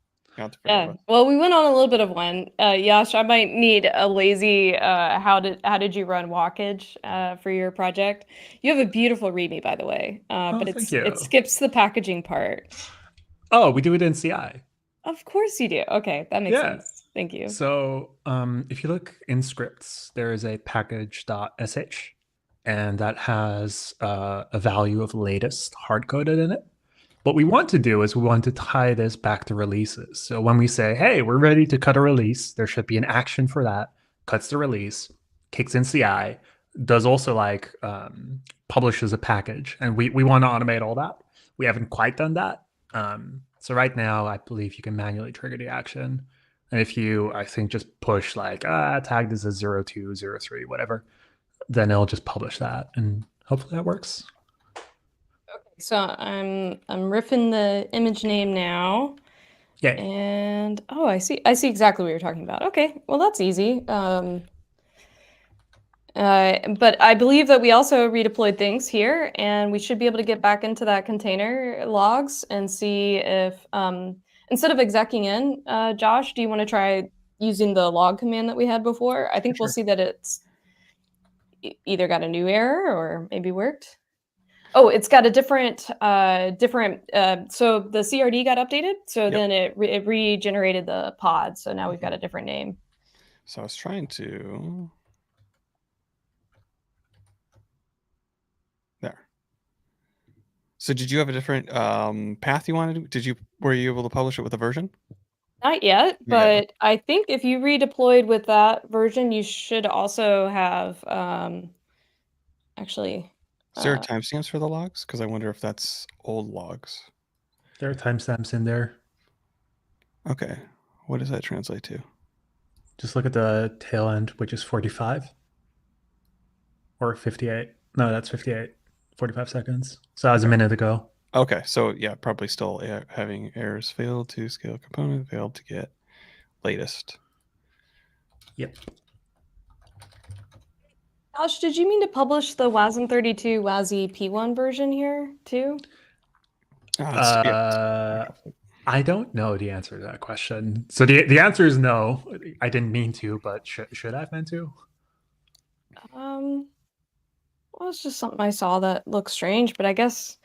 Not the very best. Well, we went on a little bit of one. Yash, I might need a lazy how did you run walkage for your project? You have a beautiful README, by the way, but thank you. it skips the packaging part. Oh, we do it in CI. Of course you do. Okay, that makes Yeah. sense. Thank you. So if you look in scripts, there is a package.sh, and that has a value of latest hard coded in it. What we want to do is we want to tie this back to releases. So when we say, hey, we're ready to cut a release, there should be an action for that, cuts the release, kicks in CI, does also like publishes a package. And we want to automate all that. We haven't quite done that. So right now, I believe you can manually trigger the action. And if you, I think, just push like, tag this as 02, 03, whatever, then it'll just publish that. And hopefully that works. So I'm riffing the image name now. Yeah. And oh, I see exactly what you're talking about. Okay, well that's easy. But I believe that we also redeployed things here, and we should be able to get back into that container logs and see if instead of execing in, Josh, do you want to try using the log command that we had before? I think we'll see that it's either got a new error or maybe worked. Oh, it's got a different so the CRD got updated, so then it regenerated the pod, so now we've got a different name. So I was trying to there. So did you have a different path you wanted? Were you able to publish it with a version? Not yet, but I think if you redeployed with that version, you should also have actually. Is there timestamps for the logs? Because I wonder if that's old logs. There are timestamps in there. Okay. What does that translate to? Just look at the tail end, which is 45 or 58. No, that's 58. 45 seconds. So that was a minute ago. Okay. So yeah, probably still having errors, failed to scale component, failed to get latest. Yep. Josh, did you mean to publish the WASM32 WASI P1 version here too? I don't know the answer to that question. So the answer is no. I didn't mean to, but should I have meant to? Well, it's just something I saw that looks strange, but I guess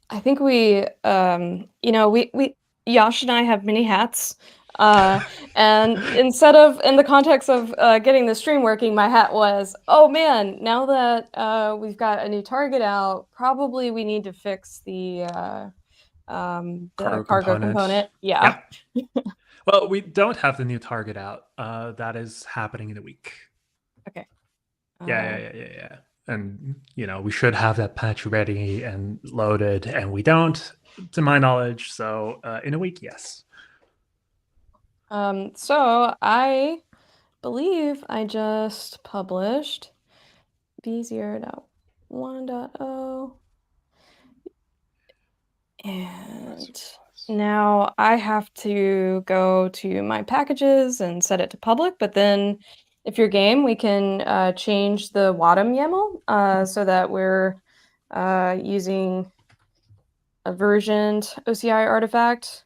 I think we Yash and I have many hats. And instead of in the context of getting the stream working, my hat was, oh man, now that we've got a new target out, probably we need to fix the cargo component. Yeah. Yep. Well, we don't have the new target out. That is happening in a week. Okay. Yeah. And we should have that patch ready and loaded, and we don't, to my knowledge. So in a week, yes. So I believe I just published v0.1.0, and now I have to go to my packages and set it to public, but then if you're game, we can change the WADM YAML so that we're using a versioned OCI artifact.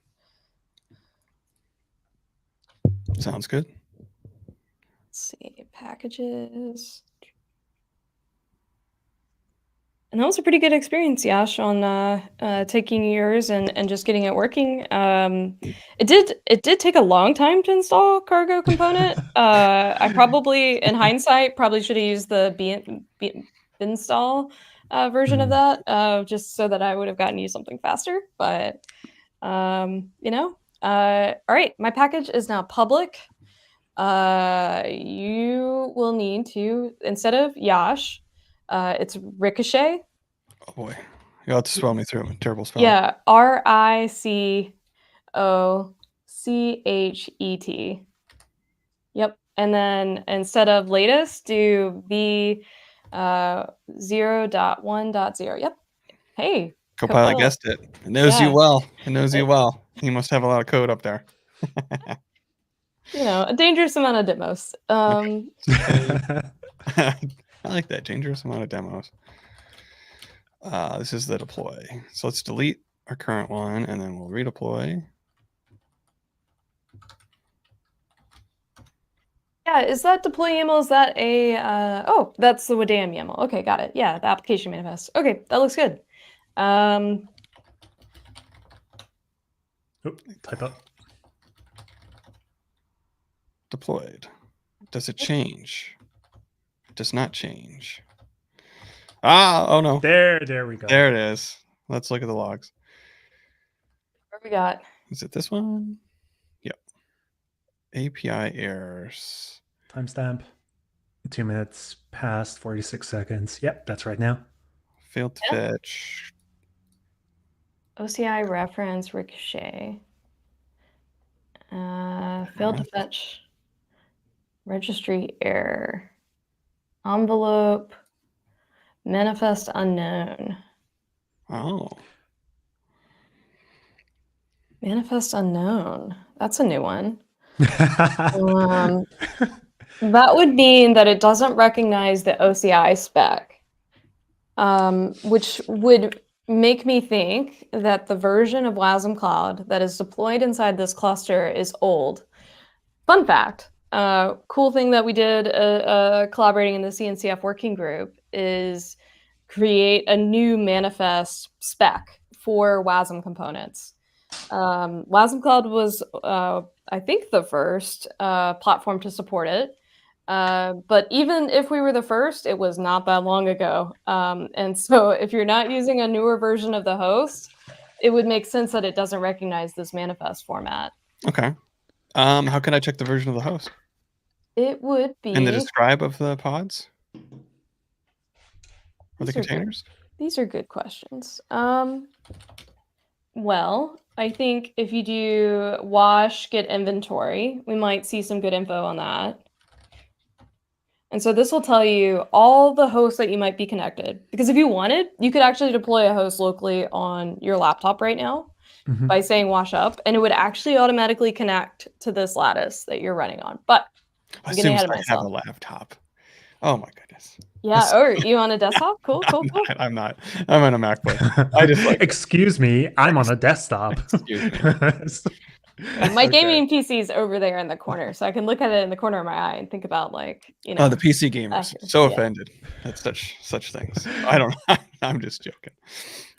Sounds good. Let's see, packages. And that was a pretty good experience, Yash, on taking yours and just getting it working. It did take a long time to install cargo component. I probably, in hindsight, should have used the binstall version of that, just so that I would have gotten you something faster. But all right, my package is now public. You will need to, instead of Yash, it's Ricochet. Oh boy, you'll have to spell me through. Terrible spelling. Yeah, RICOCHET. Yep, and then instead of latest, do v 0.1.0. Yep. Hey, Copilot guessed it. It knows you well. It knows you well. You must have a lot of code up there. A dangerous amount of demos. I like that dangerous amount of demos. This is the deploy. So let's delete our current one, and then we'll redeploy. Yeah, is that deploy YAML? Is that a oh, that's the WDAM YAML. Okay, got it. Yeah, the application manifest. Okay, that looks good. Type up. Deployed. Does it change? It does not change. Ah, oh no. There we go. There it is. Let's look at the logs. What we got? Is it this one? Yep. API errors. Timestamp. 2 minutes past 46 seconds. Yep, that's right now. Failed to fetch. OCI reference ricochet. Failed to fetch. Registry error. Envelope. Manifest unknown. Oh. Manifest unknown. That's a new one. That would mean that it doesn't recognize the OCI spec, which would make me think that the version of WASM Cloud that is deployed inside this cluster is old. Fun fact, cool thing that we did collaborating in the CNCF working group is create a new manifest spec for WASM components. WASM Cloud was, I think, the first platform to support it. But even if we were the first, it was not that long ago. And so if you're not using a newer version of the host, it would make sense that it doesn't recognize this manifest format. Okay. How can I check the version of the host? It would be And the describe of the pods? Or the containers? These are good questions. Well, I think if you do wash get inventory, we might see some good info on that. And so this will tell you all the hosts that you might be connected. Because if you wanted, you could actually deploy a host locally on your laptop right now by saying wash up, and it would actually automatically connect to this lattice that you're running on. But I'm getting ahead of myself. I have a laptop. Oh my goodness. Yeah. Oh, are you on a desktop? Cool. I'm not. I'm on a MacBook. I just like. Excuse me. I'm on a desktop. Excuse me. My gaming PC is over there in the corner, so I can look at it in the corner of my eye and think about, like, you know. Oh, the PC gamers so offended at such things. I don't know. I'm just joking.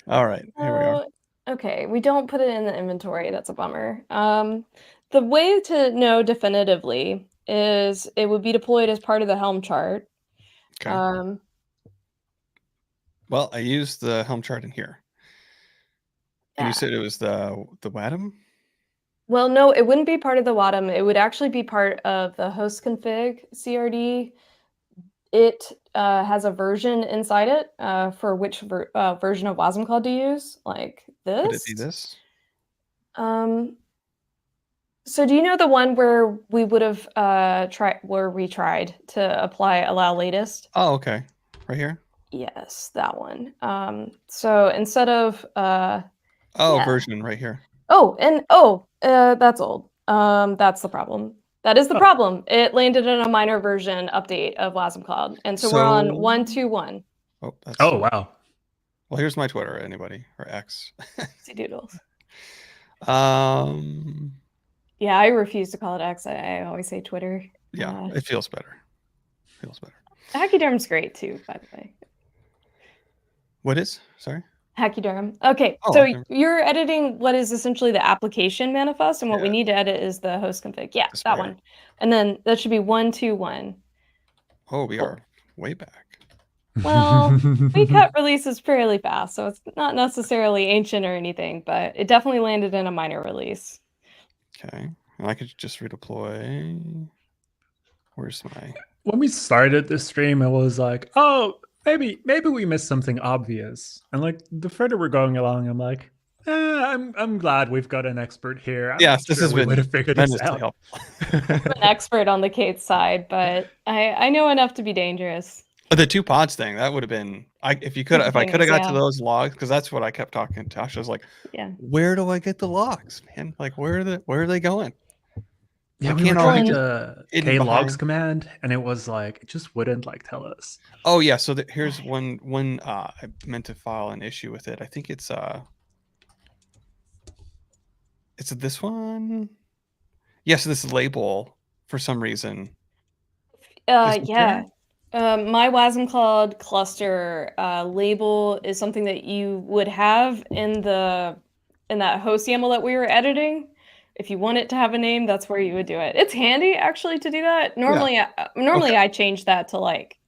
All right, here we are. Okay, we don't put it in the inventory. That's a bummer. The way to know definitively is it would be deployed as part of the Helm chart. Okay. Well, I used the Helm chart in here. And you said it was the WADM? Well, no, it wouldn't be part of the WADM. It would actually be part of the host config CRD. It has a version inside it for which version of WASM Cloud to use, like this. Would it be this? So do you know the one where we would have tried to apply allow latest? Oh, okay. Right here? Yes, that one. So instead of version right here. That's old. That's the problem. That is the problem. It landed in a minor version update of WASM Cloud. And so we're on 1.2.1. Oh, that's wow. Well, here's my Twitter, anybody, or X. See doodles. Yeah, I refuse to call it X. I always say Twitter. Yeah, it feels better. Hachyderm's great too, by the way. What is? Sorry? Hachyderm. Okay, so you're editing what is essentially the application manifest, and what we need to edit is the host config. Yeah, that one. And then that should be 1.2.1. Oh, we are way back. Well, we cut releases fairly fast, so it's not necessarily ancient or anything, but it definitely landed in a minor release. Okay, and I could just redeploy. Where's my? When we started this stream, I was like, oh, maybe we missed something obvious. And like the further we're going along, I'm like, I'm glad we've got an expert here. Yes, this has been would have figured this out. I'm an expert on the Kate side, but I know enough to be dangerous. The 2 pods thing, that would have been if I could have got to those logs, because that's what I kept talking to Tasha. I was like, where do I get the logs, man? Like where are they going? Yeah, we were trying to K logs command, and it was like it just wouldn't like tell us. Oh yeah, so here's one I meant to file an issue with it. I think it's this one. Yes, this label for some reason Yeah. My WASM Cloud cluster label is something that you would have in that host YAML that we were editing. If you want it to have a name, that's where you would do it. It's handy actually to do that. Normally, I change that to like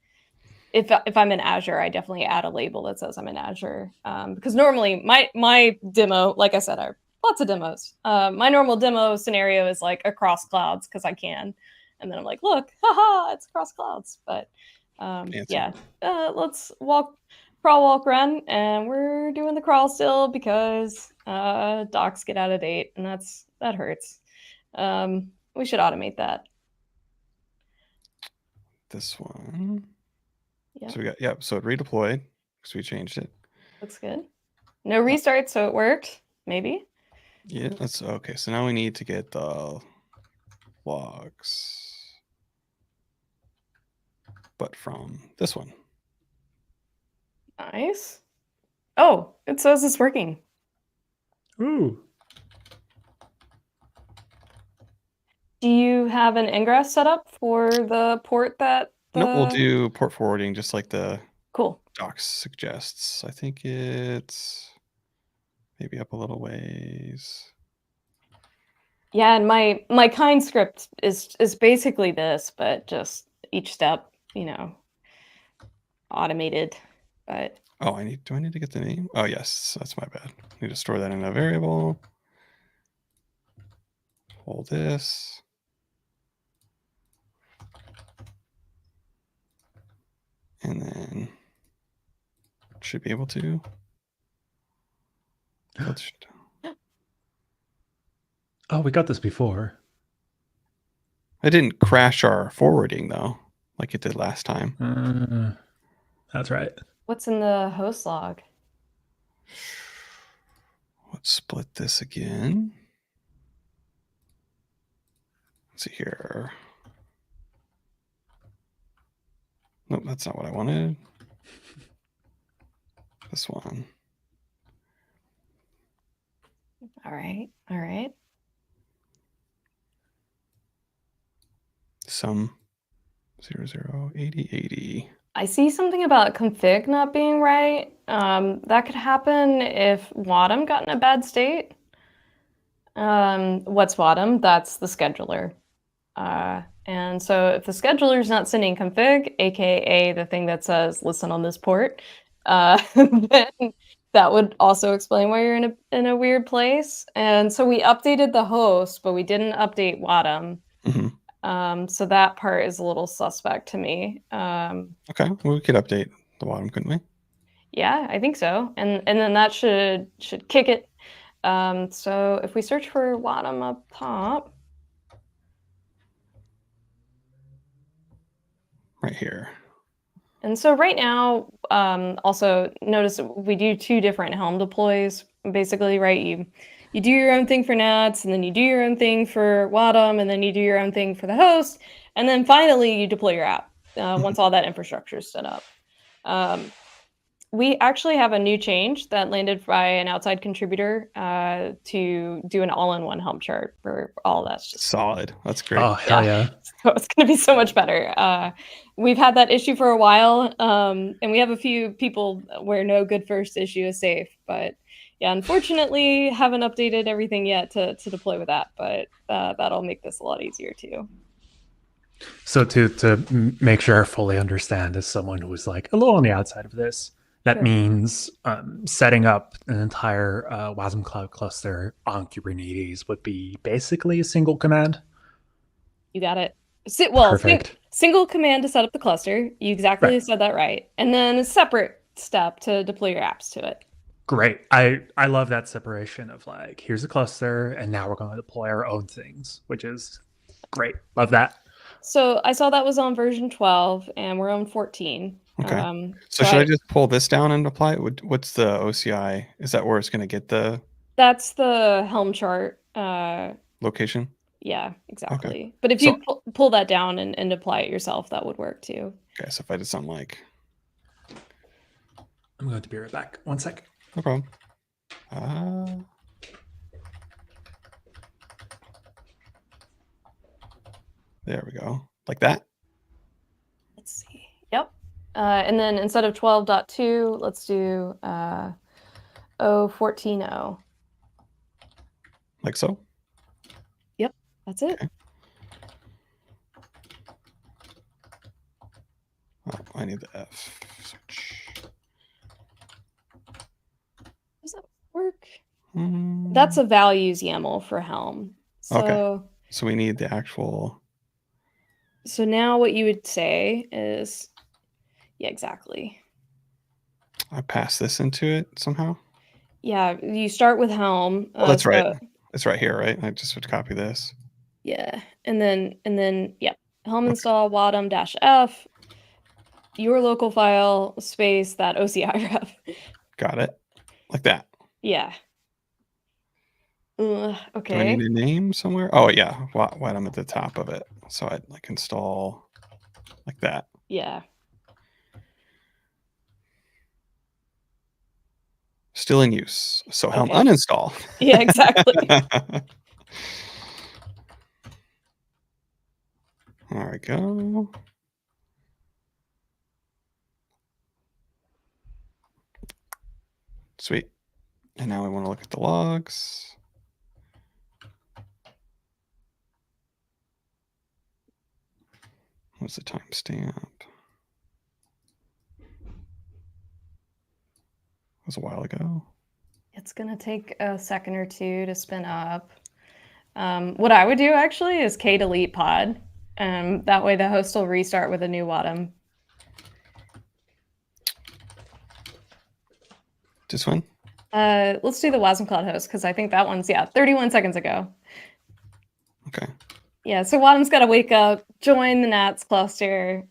if I'm in Azure, I definitely add a label that says I'm in Azure because normally my demo, like I said, I have lots of demos. My normal demo scenario is like across clouds because I can, and then I'm like, look, haha, it's across clouds. But yeah, let's crawl, walk, run, and we're doing the crawl still because docs get out of date, and that hurts. We should automate that. This one. Yeah. So we got, so it redeployed because we changed it. Looks good. No restart, so it worked. Maybe. Yeah, that's okay. So now we need to get the logs, but from this one. Nice. Oh, it says it's working. Ooh. Do you have an ingress set up for the port that the... No, we'll do port forwarding just like the cool docs suggests. I think it's maybe up a little ways. Yeah, and my kind script is basically this, but just each step, automated. But do I need to get the name? Oh yes, that's my bad. I need to store that in a variable. Hold this. And then should be able to. Oh, we got this before. I didn't crash our forwarding though, like it did last time. That's right. What's in the host log? Let's split this again. Let's see here. Nope, that's not what I wanted. This one. All right. All right. Some 008080. I see something about config not being right. That could happen if Wadum got in a bad state. What's Wadum? That's the scheduler. And so if the scheduler is not sending config, aka the thing that says listen on this port, then that would also explain why you're in a weird place. And so we updated the host, but we didn't update Wadum. So that part is a little suspect to me. Okay, well, we could update the bottom, couldn't we? Yeah, I think so. And then that should kick it. So if we search for Wadum up top. Right here. And so right now, also notice we do two different Helm deploys, basically, right? You do your own thing for Nats, and then you do your own thing for Wadum, and then you do your own thing for the host, and then finally you deploy your app once all that infrastructure is set up. We actually have a new change that landed by an outside contributor to do an all-in-one Helm chart for all that. Solid. That's great. Oh, hell yeah. So it's going to be so much better. We've had that issue for a while, and we have a few people where no good first issue is safe. But yeah, unfortunately, haven't updated everything yet to deploy with that. But that'll make this a lot easier too. So to make sure I fully understand, as someone who's like a little on the outside of this, that means setting up an entire WASM Cloud cluster on Kubernetes would be basically a single command. You got it. Perfect. Single command to set up the cluster. You exactly said that right. And then a separate step to deploy your apps to it. Great. I love that separation of like, here's a cluster, and now we're going to deploy our own things, which is great. Love that. So I saw that was on version 12, and we're on 14. Okay. So should I just pull this down and apply it? What's the OCI? Is that where it's going to get the... That's the Helm chart. Location? Yeah, exactly. Okay. But if you pull that down and apply it yourself, that would work too. Okay, so if I did something like... I'm going to be right back. 1 sec. No problem. There we go. Like that? Yep. And then instead of 12.2, let's do 0.14.0. Like so? Yep, that's it. Okay. Oh, I need the F switch. Does that work? Mm. That's a values YAML for Helm. So, Okay. So we need the actual. So now what you would say is, yeah, exactly. I pass this into it somehow. Yeah, you start with Helm. Oh, that's right. It's right here, right? I just would copy this. Yeah, and then yeah, Helm install wadum -f your local file space that OCI ref. Got it. Like that. Yeah. Do I Okay. need a name somewhere? Oh yeah, why I'm at the top of it. So I'd like install like that. Yeah. Still in use. So Helm Okay. uninstall. Yeah, exactly. There we go. Sweet. And now we want to look at the logs. What's the timestamp? It was a while ago. It's gonna take a second or two to spin up. What I would do actually is delete pod. That way the host will restart with a new wadum. This one? Let's do the Wasm Cloud host because I think that one's 31 seconds ago. Okay. Yeah, so wadum's got to wake up, join the Nats cluster,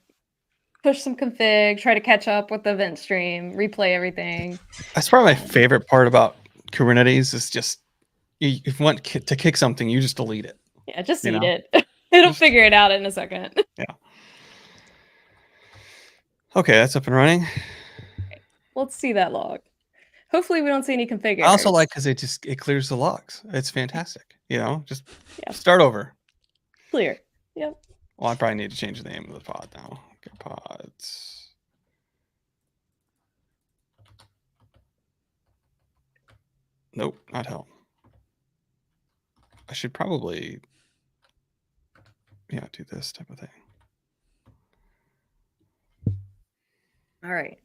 push some config, try to catch up with the event stream, replay everything. That's probably my favorite part about Kubernetes is just if you want to kick something, you just delete it. Yeah, just eat it. It'll figure it out in a second. Yeah. Okay, that's up and running. Okay, let's see that log. Hopefully we don't see any config errors. I also like because it clears the logs. It's fantastic. Just start over. Clear. Yep. Well, I probably need to change the name of the pod now. Okay, pods. Nope, not Helm. I should probably, do this type of thing. All right.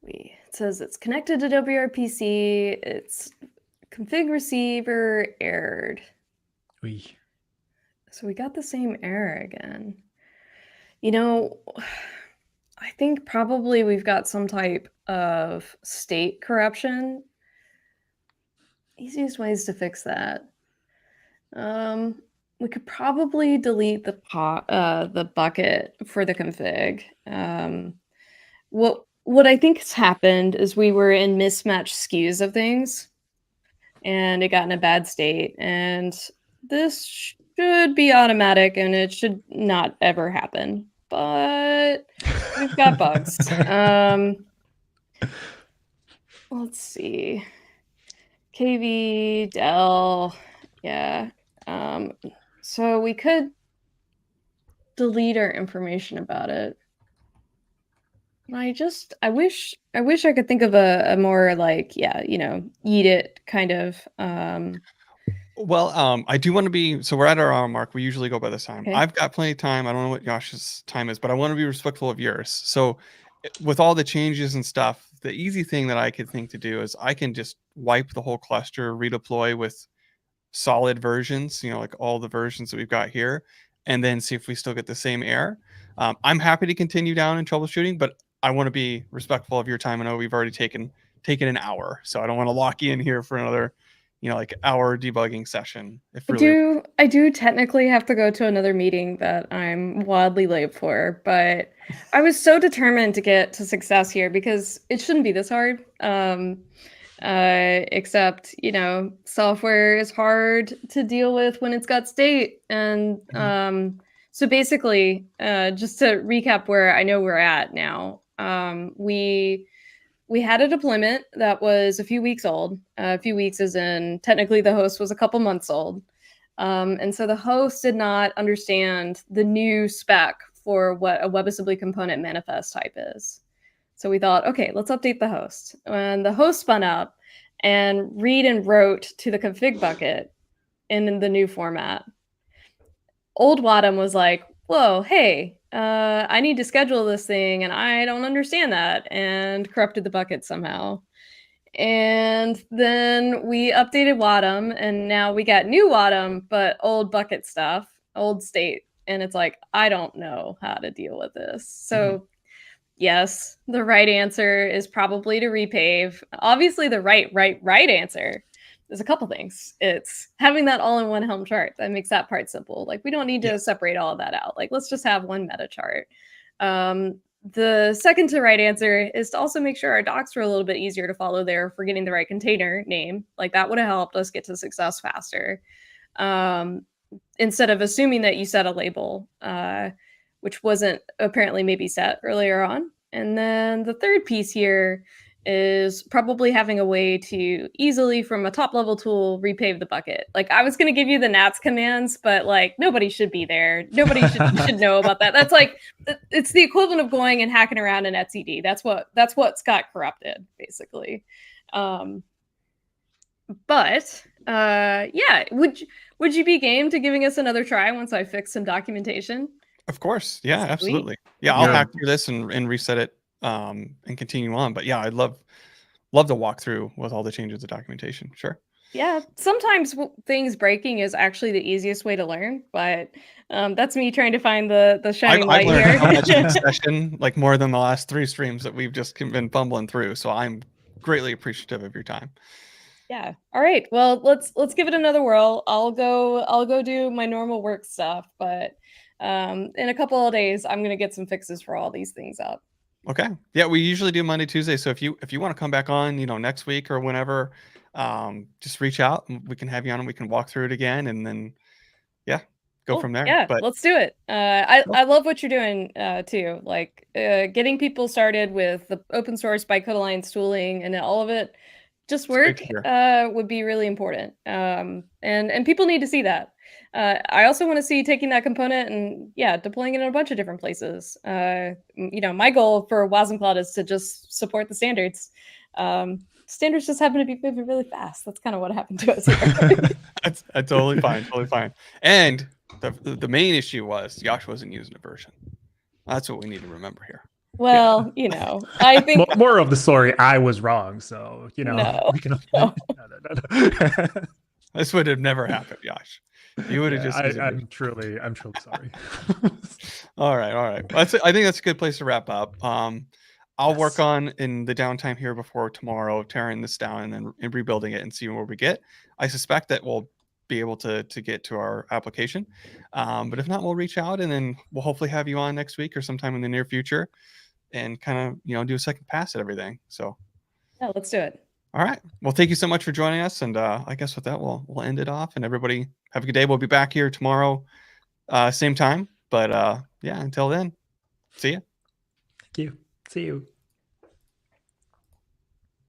It says it's connected to WRPC. It's config receiver errored. Oui. So we got the same error again. I think probably we've got some type of state corruption. Easiest ways to fix that. We could probably delete the bucket for the config. What I think has happened is we were in mismatched SKUs of things, and it got in a bad state. And this should be automatic, and it should not ever happen. But we've got bugs. Let's see. KV, Dell, yeah. So we could delete our information about it. I wish I could think of a more like, eat it kind of. Well, I do want to be, so we're at our hour mark. We usually go by this time. Okay. I've got plenty of time. I don't know what Josh's time is, but I want to be respectful of yours. So with all the changes and stuff, the easy thing that I could think to do is I can just wipe the whole cluster, redeploy with solid versions, like all the versions that we've got here, and then see if we still get the same error. I'm happy to continue down in troubleshooting, but I want to be respectful of your time. I know we've already taken an hour, so I don't want to lock you in here for another hour debugging session. I do technically have to go to another meeting that I'm wildly late for, but I was so determined to get to success here because it shouldn't be this hard. Except, software is hard to deal with when it's got state. And so basically, just to recap where I know we're at now, we had a deployment that was a few weeks old. A few weeks as in technically the host was a couple months old. And so the host did not understand the new spec for what a WebAssembly component manifest type is. So we thought, okay, let's update the host. And the host spun up and read and wrote to the config bucket in the new format. Old Wadham was like, whoa, hey, I need to schedule this thing and I don't understand that, and corrupted the bucket somehow. And then we updated Wadham, and now we got new Wadham, but old bucket stuff, old state. And it's like, I don't know how to deal with this. So yes, the right answer is probably to repave. Obviously, the right answer is a couple things. It's having that all in one Helm chart that makes that part simple. Like, we don't need to separate all of that out. Like, let's just have one meta chart. The second to right answer is to also make sure our docs were a little bit easier to follow there for getting the right container name. Like, that would have helped us get to success faster. Instead of assuming that you set a label, which wasn't apparently maybe set earlier on. And then the third piece here is probably having a way to easily, from a top level tool, repave the bucket. Like, I was going to give you the nats commands, but like, nobody should be there. Nobody should know about that. That's like, it's the equivalent of going and hacking around in etcd. That's what's got corrupted, basically. But yeah, would you be game to giving us another try once I fix some documentation? Of course. Yeah, absolutely. Yeah, I'll hack through this and reset it and continue on. But yeah, I'd love to walk through with all the changes to documentation. Sure. Yeah, sometimes things breaking is actually the easiest way to learn, but that's me trying to find the shining light here. I've learned so much in this session, like more than the last 3 streams that we've just been fumbling through. So I'm greatly appreciative of your time. Yeah. All right. Well, let's give it another whirl. I'll go do my normal work stuff, but in a couple of days, I'm gonna get some fixes for all these things up. Okay. Yeah, we usually do Monday, Tuesday. So if you want to come back on, next week or whenever, just reach out and we can have you on and we can walk through it again, and then go from there. Yeah, But let's do it. I love what you're doing too. Like getting people started with the open source by Code Alliance tooling and all of it just work would be really important. And people need to see that. I also want to see taking that component and deploying it in a bunch of different places. My goal for WASM Cloud is to just support the standards. Standards just happen to be moving really fast. That's kind of what happened to us here. That's totally fine. Totally fine. And the main issue was Josh wasn't using a version. That's what we need to remember here. Well, I think more of the story. I was wrong, so No. we can. No. This would have never happened, Josh. You would have just. I'm truly sorry. All right. I think that's a good place to wrap up. I'll work on in the downtime here before tomorrow, tearing this down and then rebuilding it and seeing where we get. I suspect that we'll be able to get to our application. But if not, we'll reach out and then we'll hopefully have you on next week or sometime in the near future and kind of, do a second pass at everything. So yeah, let's do it. All right. Well, thank you so much for joining us. And I guess with that, we'll end it off, and everybody have a good day. We'll be back here tomorrow, same time. But until then, see you. Thank you. See you.